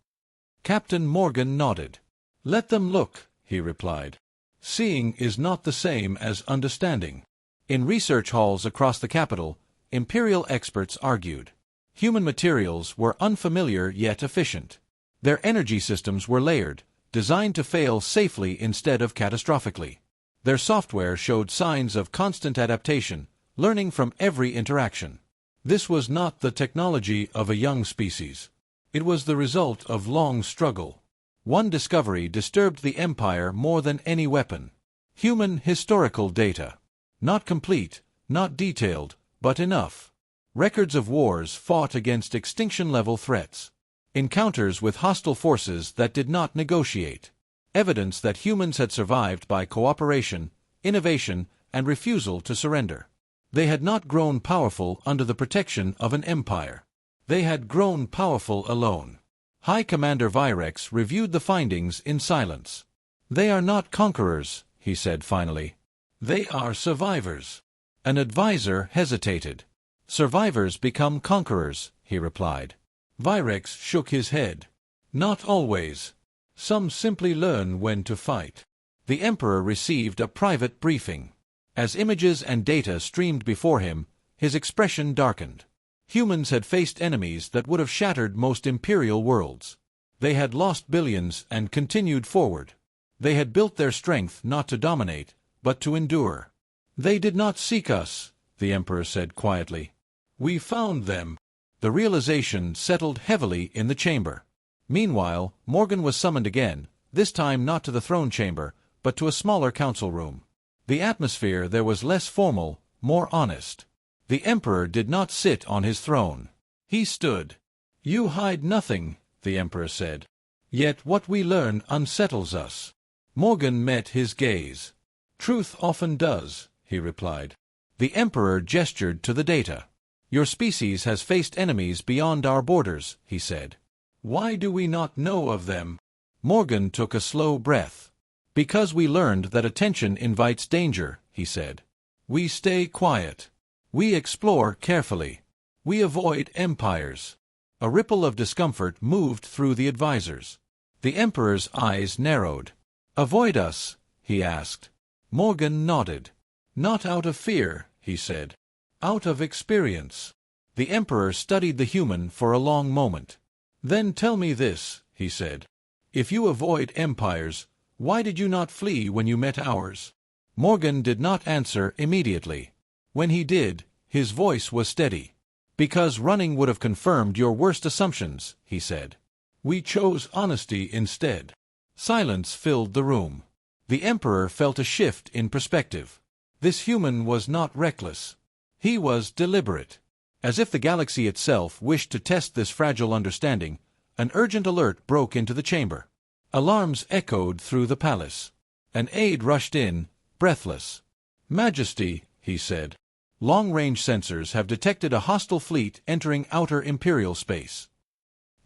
Captain Morgan nodded. Let them look, he replied. Seeing is not the same as understanding. In research halls across the capital, Imperial experts argued. Human materials were unfamiliar yet efficient. Their energy systems were layered, designed to fail safely instead of catastrophically. Their software showed signs of constant adaptation, learning from every interaction. This was not the technology of a young species. It was the result of long struggle. One discovery disturbed the Empire more than any weapon. Human historical data. Not complete, not detailed, but enough. Records of wars fought against extinction-level threats. Encounters with hostile forces that did not negotiate. Evidence that humans had survived by cooperation, innovation, and refusal to surrender. They had not grown powerful under the protection of an empire. They had grown powerful alone. High Commander Virex reviewed the findings in silence. They are not conquerors, he said finally. They are survivors. An advisor hesitated. Survivors become conquerors, he replied. Virex shook his head. Not always. Some simply learn when to fight. The Emperor received a private briefing. As images and data streamed before him, his expression darkened. Humans had faced enemies that would have shattered most imperial worlds. They had lost billions and continued forward. They had built their strength not to dominate, but to endure. They did not seek us, the Emperor said quietly. We found them. The realization settled heavily in the chamber. Meanwhile, Morgan was summoned again, this time not to the throne chamber, but to a smaller council room. The atmosphere there was less formal, more honest. The Emperor did not sit on his throne. He stood. You hide nothing, the Emperor said. Yet what we learn unsettles us. Morgan met his gaze. Truth often does, he replied. The Emperor gestured to the data. Your species has faced enemies beyond our borders, he said. Why do we not know of them? Morgan took a slow breath. Because we learned that attention invites danger, he said. We stay quiet. We explore carefully. We avoid empires. A ripple of discomfort moved through the advisors. The Emperor's eyes narrowed. Avoid us? He asked. Morgan nodded. Not out of fear, he said. Out of experience. The Emperor studied the human for a long moment. Then tell me this, he said. If you avoid empires, why did you not flee when you met ours? Morgan did not answer immediately. When he did, his voice was steady. Because running would have confirmed your worst assumptions, he said. We chose honesty instead. Silence filled the room. The Emperor felt a shift in perspective. This human was not reckless. He was deliberate. As if the galaxy itself wished to test this fragile understanding, an urgent alert broke into the chamber. Alarms echoed through the palace. An aide rushed in, breathless. Majesty, he said. Long-range sensors have detected a hostile fleet entering outer imperial space.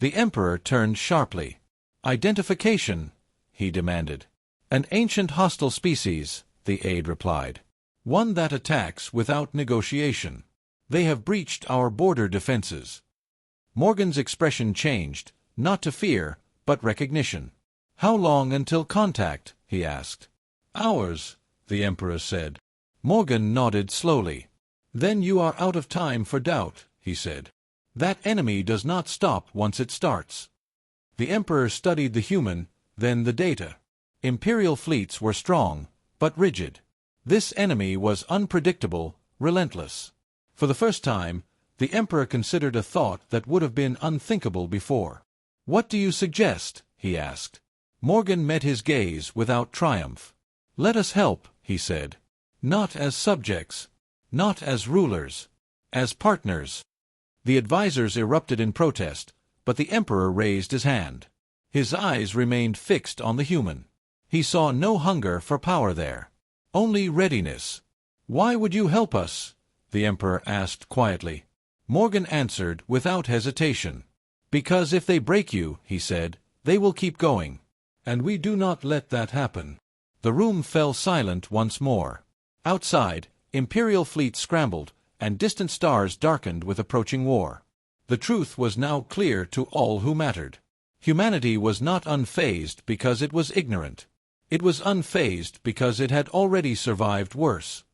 The Emperor turned sharply. Identification, he demanded. An ancient hostile species, the aide replied. One that attacks without negotiation. They have breached our border defenses. Morgan's expression changed, not to fear, but recognition. How long until contact? He asked. Hours, the Emperor said. Morgan nodded slowly. Then you are out of time for doubt, he said. That enemy does not stop once it starts. The Emperor studied the human, then the data. Imperial fleets were strong, but rigid. This enemy was unpredictable, relentless. For the first time, the Emperor considered a thought that would have been unthinkable before. What do you suggest? He asked. Morgan met his gaze without triumph. Let us help, he said. Not as subjects. Not as rulers. As partners. The advisors erupted in protest, but the Emperor raised his hand. His eyes remained fixed on the human. He saw no hunger for power there. Only readiness. Why would you help us? The Emperor asked quietly. Morgan answered without hesitation. Because if they break you, he said, they will keep going. And we do not let that happen. The room fell silent once more. Outside, Imperial fleets scrambled, and distant stars darkened with approaching war. The truth was now clear to all who mattered. Humanity was not unfazed because it was ignorant. It was unfazed because it had already survived worse.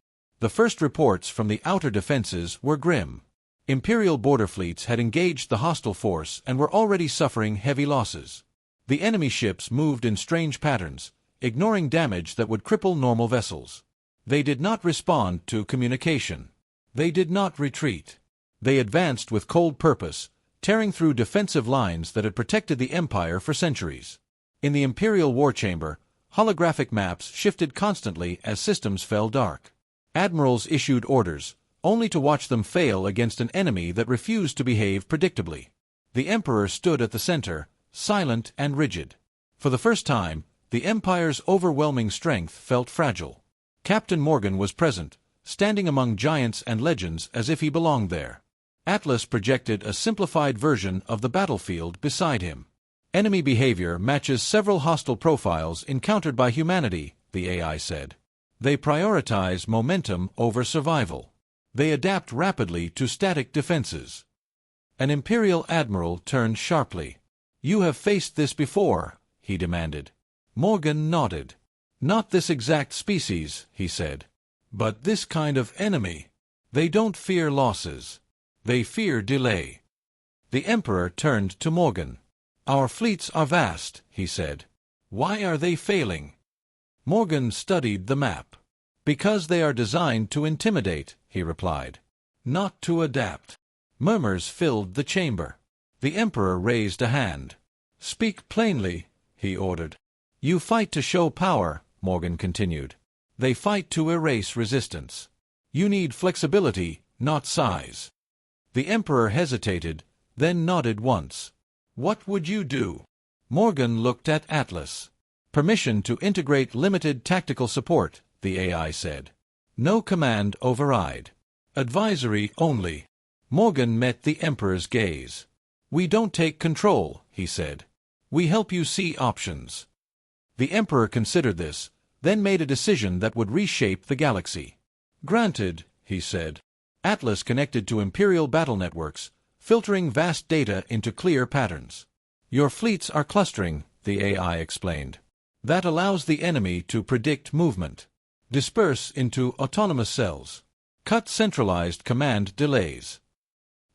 The first reports from the outer defenses were grim. Imperial border fleets had engaged the hostile force and were already suffering heavy losses. The enemy ships moved in strange patterns, ignoring damage that would cripple normal vessels. They did not respond to communication. They did not retreat. They advanced with cold purpose, tearing through defensive lines that had protected the Empire for centuries. In the Imperial war chamber, holographic maps shifted constantly as systems fell dark. Admirals issued orders, only to watch them fail against an enemy that refused to behave predictably. The Emperor stood at the center, silent and rigid. For the first time, the Empire's overwhelming strength felt fragile. Captain Morgan was present, standing among giants and legends as if he belonged there. Atlas projected a simplified version of the battlefield beside him. Enemy behavior matches several hostile profiles encountered by humanity, the AI said. They prioritize momentum over survival. They adapt rapidly to static defenses. An Imperial admiral turned sharply. "You have faced this before," he demanded. Morgan nodded. "Not this exact species," he said. "But this kind of enemy. They don't fear losses. They fear delay." The Emperor turned to Morgan. "Our fleets are vast," he said. "Why are they failing?" Morgan studied the map. "Because they are designed to intimidate," he replied. "Not to adapt." Murmurs filled the chamber. The Emperor raised a hand. "Speak plainly," he ordered. "You fight to show power," Morgan continued. "They fight to erase resistance. You need flexibility, not size." The Emperor hesitated, then nodded once. "What would you do?" Morgan looked at Atlas. "Permission to integrate limited tactical support," the AI said. "No command override. Advisory only." Morgan met the Emperor's gaze. "We don't take control," he said. "We help you see options." The Emperor considered this, then made a decision that would reshape the galaxy. "Granted," he said. Atlas connected to Imperial battle networks, filtering vast data into clear patterns. "Your fleets are clustering," the AI explained. "That allows the enemy to predict movement. Disperse into autonomous cells. Cut centralized command delays."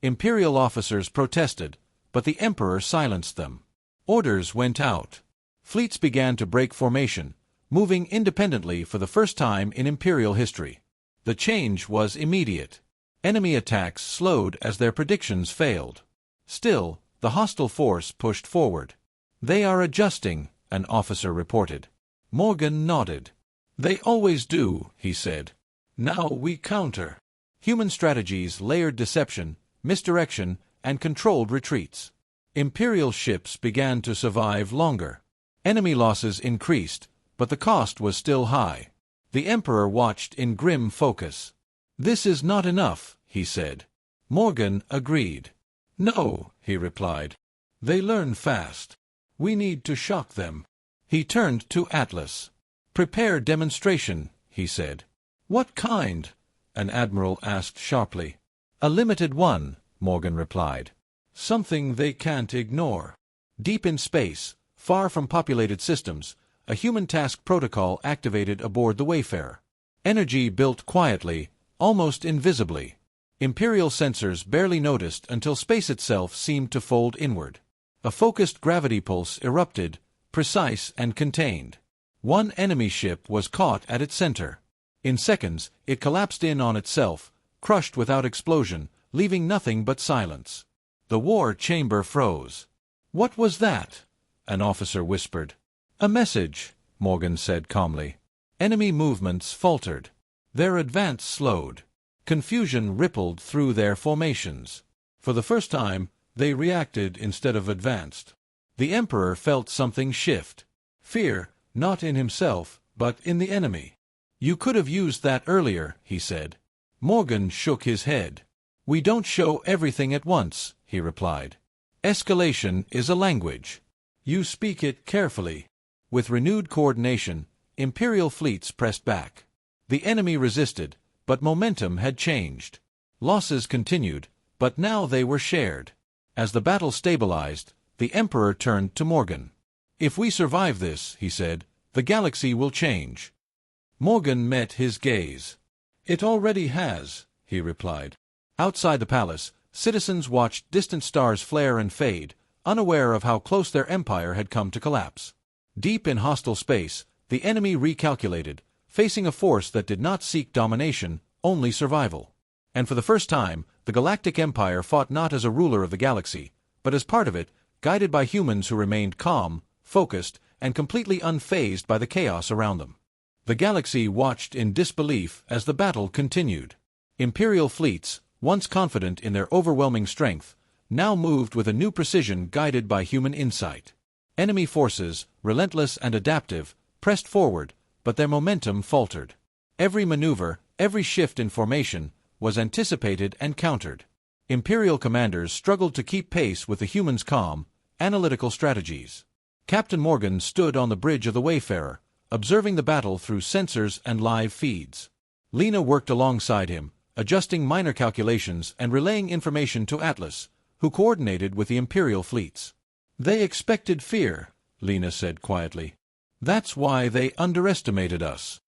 Imperial officers protested, but the Emperor silenced them. Orders went out. Fleets began to break formation, moving independently for the first time in Imperial history. The change was immediate. Enemy attacks slowed as their predictions failed. Still, the hostile force pushed forward. "They are adjusting," an officer reported. Morgan nodded. "They always do," he said. "Now we counter." Human strategies layered deception, misdirection, and controlled retreats. Imperial ships began to survive longer. Enemy losses increased, but the cost was still high. The Emperor watched in grim focus. "This is not enough," he said. Morgan agreed. "No," he replied. "They learn fast. We need to shock them." He turned to Atlas. "Prepare demonstration," he said. "What kind?" an admiral asked sharply. "A limited one," Morgan replied. "Something they can't ignore." Deep in space, far from populated systems, a human task protocol activated aboard the Wayfarer. Energy built quietly, almost invisibly. Imperial sensors barely noticed until space itself seemed to fold inward. A focused gravity pulse erupted, precise and contained. One enemy ship was caught at its center. In seconds, it collapsed in on itself, crushed without explosion, leaving nothing but silence. The war chamber froze. "What was that?" an officer whispered. "A message," Morgan said calmly. Enemy movements faltered. Their advance slowed. Confusion rippled through their formations. For the first time, they reacted instead of advanced. The Emperor felt something shift. Fear, not in himself, but in the enemy. "You could have used that earlier," he said. Morgan shook his head. "We don't show everything at once," he replied. "Escalation is a language. You speak it carefully." With renewed coordination, Imperial fleets pressed back. The enemy resisted, but momentum had changed. Losses continued, but now they were shared. As the battle stabilized, the Emperor turned to Morgan. "If we survive this," he said, "the galaxy will change." Morgan met his gaze. "It already has," he replied. Outside the palace, citizens watched distant stars flare and fade, unaware of how close their empire had come to collapse. Deep in hostile space, the enemy recalculated, facing a force that did not seek domination, only survival. And for the first time, the Galactic Empire fought not as a ruler of the galaxy, but as part of it, guided by humans who remained calm, focused, and completely unfazed by the chaos around them. The galaxy watched in disbelief as the battle continued. Imperial fleets, once confident in their overwhelming strength, now moved with a new precision guided by human insight. Enemy forces, relentless and adaptive, pressed forward, but their momentum faltered. Every maneuver, every shift in formation, was anticipated and countered. Imperial commanders struggled to keep pace with the humans' calm, analytical strategies. Captain Morgan stood on the bridge of the Wayfarer, observing the battle through sensors and live feeds. Lena worked alongside him, adjusting minor calculations and relaying information to Atlas, who coordinated with the Imperial fleets. "They expected fear," Lena said quietly. "That's why they underestimated us."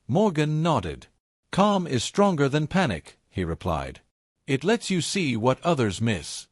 Morgan nodded. "Calm is stronger than panic," he replied. "It lets you see what others miss."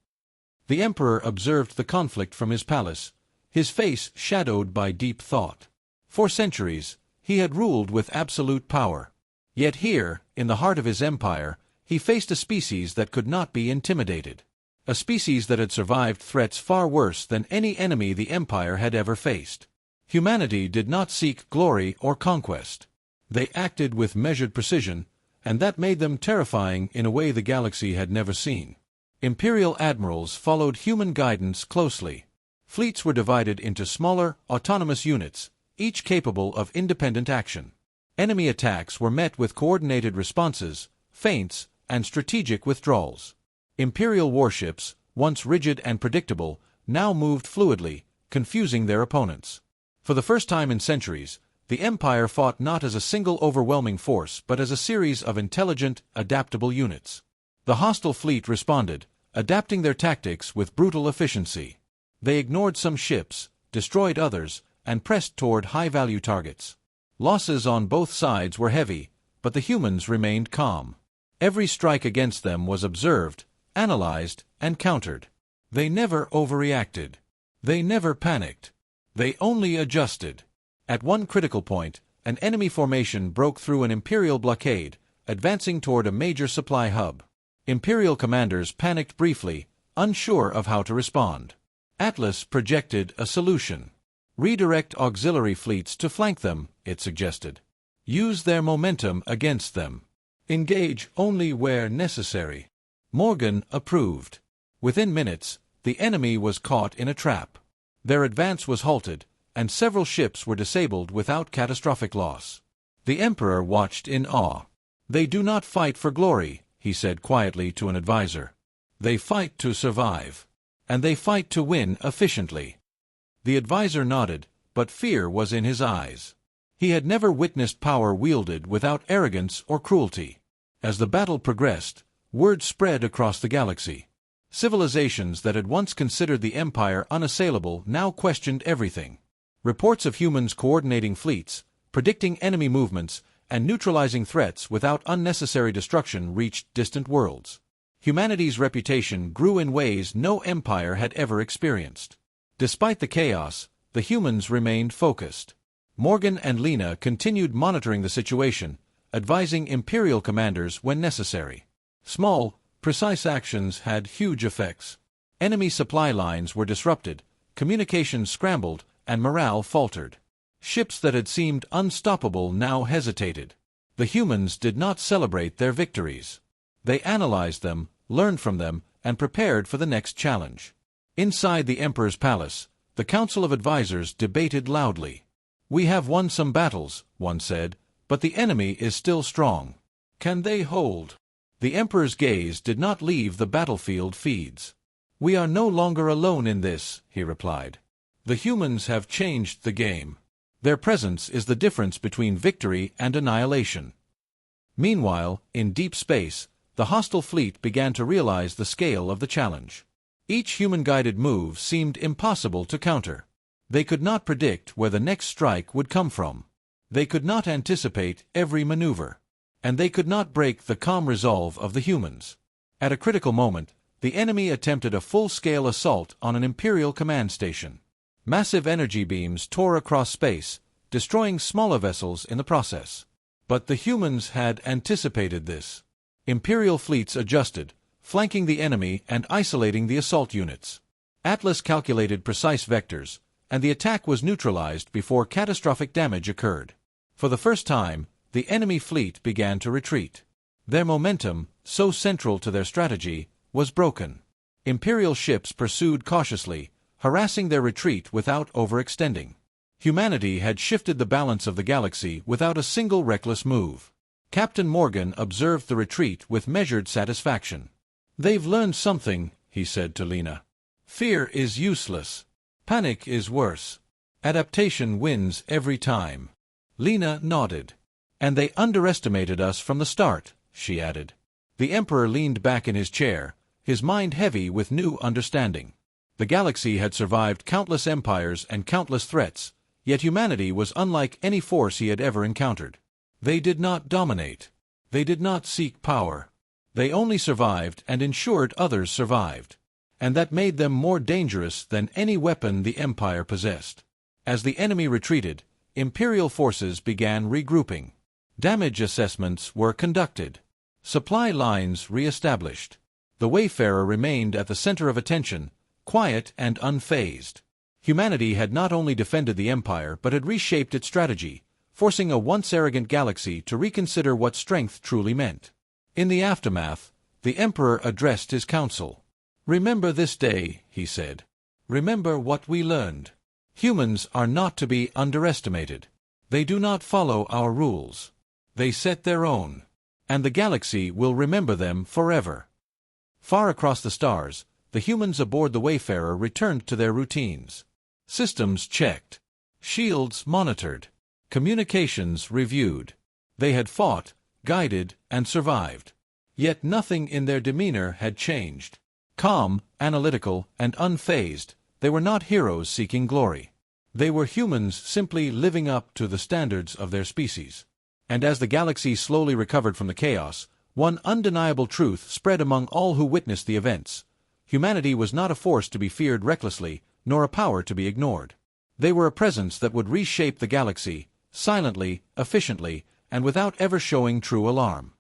The Emperor observed the conflict from his palace, his face shadowed by deep thought. For centuries, he had ruled with absolute power. Yet here, in the heart of his empire, he faced a species that could not be intimidated. A species that had survived threats far worse than any enemy the Empire had ever faced. Humanity did not seek glory or conquest. They acted with measured precision, and that made them terrifying in a way the galaxy had never seen. Imperial admirals followed human guidance closely. Fleets were divided into smaller, autonomous units, each capable of independent action. Enemy attacks were met with coordinated responses, feints, and strategic withdrawals. Imperial warships, once rigid and predictable, now moved fluidly, confusing their opponents. For the first time in centuries, the Empire fought not as a single overwhelming force but as a series of intelligent, adaptable units. The hostile fleet responded, adapting their tactics with brutal efficiency. They ignored some ships, destroyed others, and pressed toward high-value targets. Losses on both sides were heavy, but the humans remained calm. Every strike against them was observed, analyzed, and countered. They never overreacted. They never panicked. They only adjusted. At one critical point, an enemy formation broke through an Imperial blockade, advancing toward a major supply hub. Imperial commanders panicked briefly, unsure of how to respond. Atlas projected a solution. "Redirect auxiliary fleets to flank them," it suggested. "Use their momentum against them. Engage only where necessary." Morgan approved. Within minutes, the enemy was caught in a trap. Their advance was halted, and several ships were disabled without catastrophic loss. The Emperor watched in awe. "They do not fight for glory," he said quietly to an advisor. "They fight to survive. And they fight to win efficiently." The advisor nodded, but fear was in his eyes. He had never witnessed power wielded without arrogance or cruelty. As the battle progressed, word spread across the galaxy. Civilizations that had once considered the Empire unassailable now questioned everything. Reports of humans coordinating fleets, predicting enemy movements, and neutralizing threats without unnecessary destruction reached distant worlds. Humanity's reputation grew in ways no empire had ever experienced. Despite the chaos, the humans remained focused. Morgan and Lena continued monitoring the situation, advising Imperial commanders when necessary. Small, precise actions had huge effects. Enemy supply lines were disrupted, communications scrambled, and morale faltered. Ships that had seemed unstoppable now hesitated. The humans did not celebrate their victories. They analyzed them, learned from them, and prepared for the next challenge. Inside the Emperor's palace, the Council of Advisors debated loudly. "We have won some battles," one said, "but the enemy is still strong. Can they hold?" The Emperor's gaze did not leave the battlefield feeds. "We are no longer alone in this," he replied. "The humans have changed the game. Their presence is the difference between victory and annihilation." Meanwhile, in deep space, the hostile fleet began to realize the scale of the challenge. Each human-guided move seemed impossible to counter. They could not predict where the next strike would come from. They could not anticipate every maneuver. And they could not break the calm resolve of the humans. At a critical moment, the enemy attempted a full-scale assault on an Imperial command station. Massive energy beams tore across space, destroying smaller vessels in the process. But the humans had anticipated this. Imperial fleets adjusted, flanking the enemy and isolating the assault units. Atlas calculated precise vectors, and the attack was neutralized before catastrophic damage occurred. For the first time, the enemy fleet began to retreat. Their momentum, so central to their strategy, was broken. Imperial ships pursued cautiously, harassing their retreat without overextending. Humanity had shifted the balance of the galaxy without a single reckless move. Captain Morgan observed the retreat with measured satisfaction. "They've learned something," he said to Lena. "Fear is useless. Panic is worse. Adaptation wins every time." Lena nodded. And they underestimated us from the start, she added. The Emperor leaned back in his chair, his mind heavy with new understanding. The galaxy had survived countless empires and countless threats, yet humanity was unlike any force he had ever encountered. They did not dominate. They did not seek power. They only survived and ensured others survived. And that made them more dangerous than any weapon the Empire possessed. As the enemy retreated, Imperial forces began regrouping. Damage assessments were conducted. Supply lines re-established. The Wayfarer remained at the center of attention, quiet and unfazed. Humanity had not only defended the Empire but had reshaped its strategy, forcing a once arrogant galaxy to reconsider what strength truly meant. In the aftermath, the Emperor addressed his council. "Remember this day," he said. "Remember what we learned. Humans are not to be underestimated. They do not follow our rules. They set their own. And the galaxy will remember them forever." Far across the stars, the humans aboard the Wayfarer returned to their routines. Systems checked. Shields monitored. Communications reviewed. They had fought, guided, and survived. Yet nothing in their demeanor had changed. Calm, analytical, and unfazed, they were not heroes seeking glory. They were humans simply living up to the standards of their species. And as the galaxy slowly recovered from the chaos, one undeniable truth spread among all who witnessed the events. Humanity was not a force to be feared recklessly, nor a power to be ignored. They were a presence that would reshape the galaxy, silently, efficiently, and without ever showing true alarm.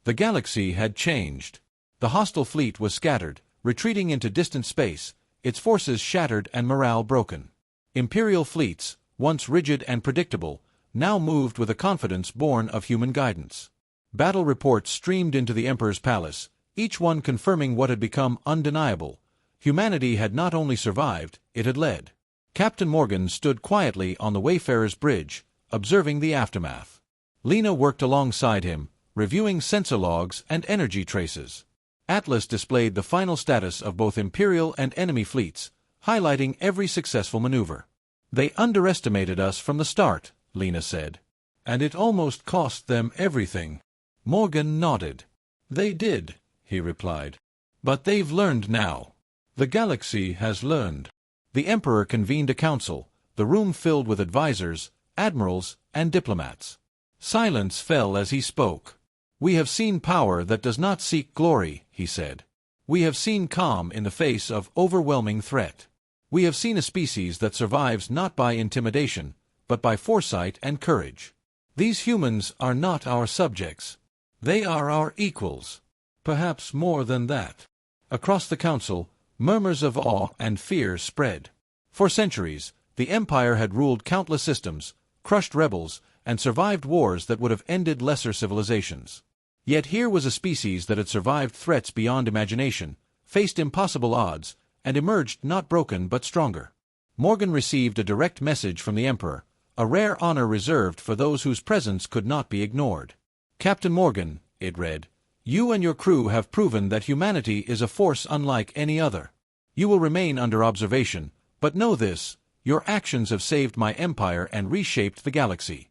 The galaxy had changed. The hostile fleet was scattered, retreating into distant space, its forces shattered and morale broken. Imperial fleets, once rigid and predictable, now moved with a confidence born of human guidance. Battle reports streamed into the Emperor's palace, each one confirming what had become undeniable. Humanity had not only survived, it had led. Captain Morgan stood quietly on the Wayfarer's bridge, observing the aftermath. Lena worked alongside him, reviewing sensor logs and energy traces. Atlas displayed the final status of both Imperial and enemy fleets, highlighting every successful maneuver. "They underestimated us from the start," Lena said. "And it almost cost them everything." Morgan nodded. "They did," he replied. "But they've learned now. The galaxy has learned." The Emperor convened a council, the room filled with advisors, admirals, and diplomats. Silence fell as he spoke. "We have seen power that does not seek glory," he said. "We have seen calm in the face of overwhelming threat. We have seen a species that survives not by intimidation, but by foresight and courage. These humans are not our subjects. They are our equals. Perhaps more than that." Across the council, murmurs of awe and fear spread. For centuries, the Empire had ruled countless systems, crushed rebels, and survived wars that would have ended lesser civilizations. Yet here was a species that had survived threats beyond imagination, faced impossible odds, and emerged not broken but stronger. Morgan received a direct message from the Emperor, a rare honor reserved for those whose presence could not be ignored. "Captain Morgan," it read, "you and your crew have proven that humanity is a force unlike any other. You will remain under observation, but know this, your actions have saved my empire and reshaped the galaxy."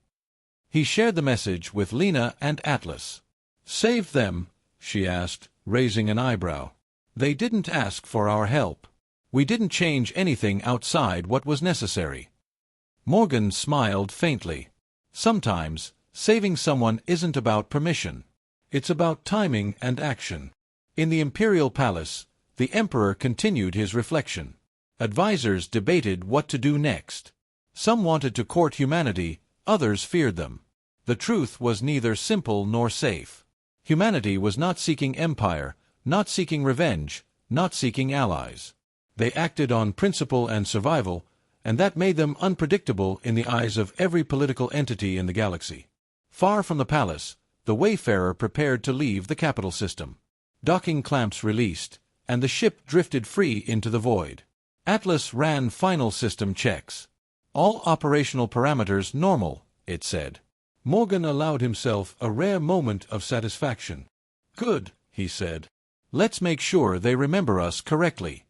He shared the message with Lena and Atlas. "Saved them?" she asked, raising an eyebrow. "They didn't ask for our help. We didn't change anything outside what was necessary." Morgan smiled faintly. "Sometimes, saving someone isn't about permission. It's about timing and action." In the Imperial Palace, the Emperor continued his reflection. Advisors debated what to do next. Some wanted to court humanity, others feared them. The truth was neither simple nor safe. Humanity was not seeking empire, not seeking revenge, not seeking allies. They acted on principle and survival, and that made them unpredictable in the eyes of every political entity in the galaxy. Far from the palace, the Wayfarer prepared to leave the capital system. Docking clamps released, and the ship drifted free into the void. Atlas ran final system checks. "All operational parameters normal," it said. Morgan allowed himself a rare moment of satisfaction. "Good," he said. "Let's make sure they remember us correctly."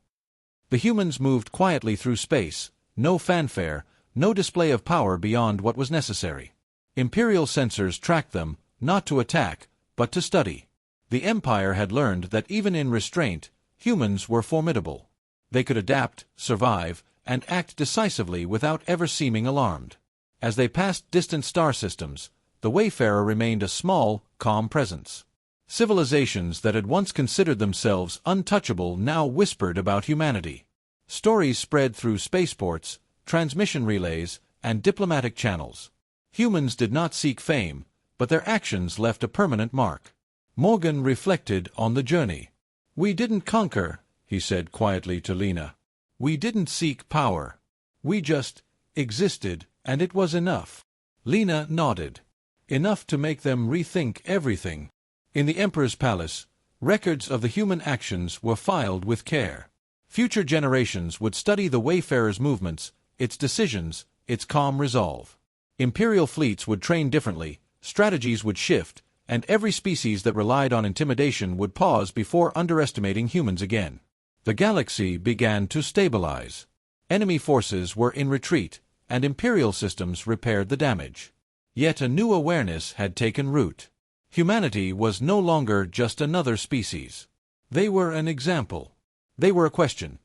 The humans moved quietly through space, no fanfare, no display of power beyond what was necessary. Imperial sensors tracked them, not to attack, but to study. The Empire had learned that even in restraint, humans were formidable. They could adapt, survive, and act decisively without ever seeming alarmed. As they passed distant star systems, the wayfarer remained a small, calm presence. Civilizations that had once considered themselves untouchable now whispered about humanity. Stories spread through spaceports, transmission relays, and diplomatic channels. Humans did not seek fame, but their actions left a permanent mark. Morgan reflected on the journey. "We didn't conquer," he said quietly to Lena. "We didn't seek power. We just existed, and it was enough." Lena nodded. Enough to make them rethink everything. In the Emperor's palace, records of the human actions were filed with care. Future generations would study the wayfarer's movements, its decisions, its calm resolve. Imperial fleets would train differently, strategies would shift, and every species that relied on intimidation would pause before underestimating humans again. The galaxy began to stabilize. Enemy forces were in retreat, and Imperial systems repaired the damage. Yet a new awareness had taken root. Humanity was no longer just another species. They were an example. They were a question.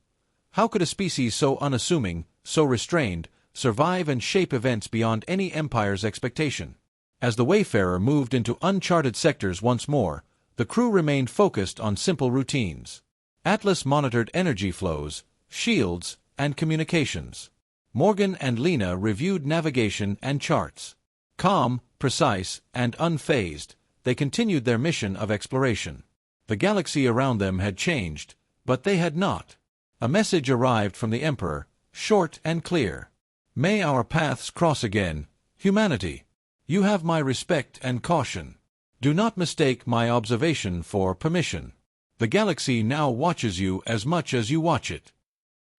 How could a species so unassuming, so restrained, survive and shape events beyond any empire's expectation? As the wayfarer moved into uncharted sectors once more, the crew remained focused on simple routines. Atlas monitored energy flows, shields, and communications. Morgan and Lena reviewed navigation and charts. Calm, precise, and unfazed, they continued their mission of exploration. The galaxy around them had changed, but they had not. A message arrived from the Emperor, short and clear. "May our paths cross again, humanity. You have my respect and caution. Do not mistake my observation for permission. The galaxy now watches you as much as you watch it."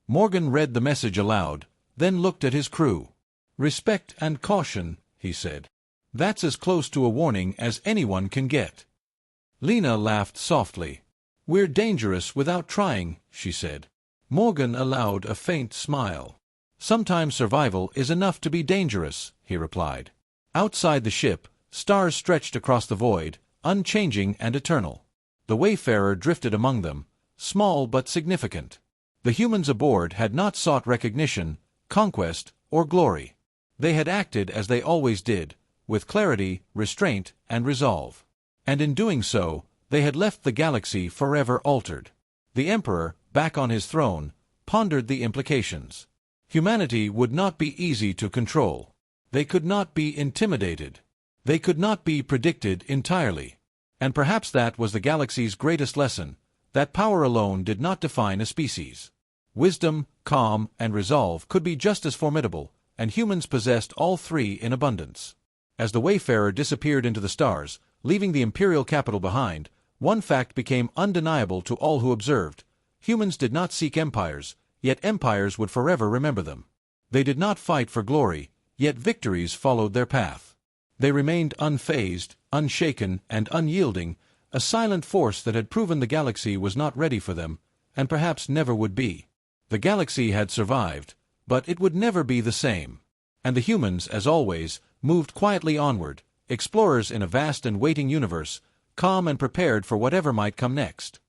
Morgan read the message aloud, then looked at his crew. "Respect and caution," he said. "That's as close to a warning as anyone can get." Lena laughed softly. "We're dangerous without trying," she said. Morgan allowed a faint smile. "Sometimes survival is enough to be dangerous," he replied. Outside the ship, stars stretched across the void, unchanging and eternal. The wayfarer drifted among them, small but significant. The humans aboard had not sought recognition, conquest, or glory. They had acted as they always did, with clarity, restraint, and resolve. And in doing so, they had left the galaxy forever altered. The Emperor, back on his throne, pondered the implications. Humanity would not be easy to control. They could not be intimidated. They could not be predicted entirely. And perhaps that was the galaxy's greatest lesson, that power alone did not define a species. Wisdom, calm, and resolve could be just as formidable, and humans possessed all three in abundance. As the wayfarer disappeared into the stars, leaving the imperial capital behind, one fact became undeniable to all who observed. Humans did not seek empires, yet empires would forever remember them. They did not fight for glory, yet victories followed their path. They remained unfazed, unshaken, and unyielding, a silent force that had proven the galaxy was not ready for them, and perhaps never would be. The galaxy had survived, but it would never be the same. And the humans, as always, moved quietly onward, explorers in a vast and waiting universe, calm and prepared for whatever might come next.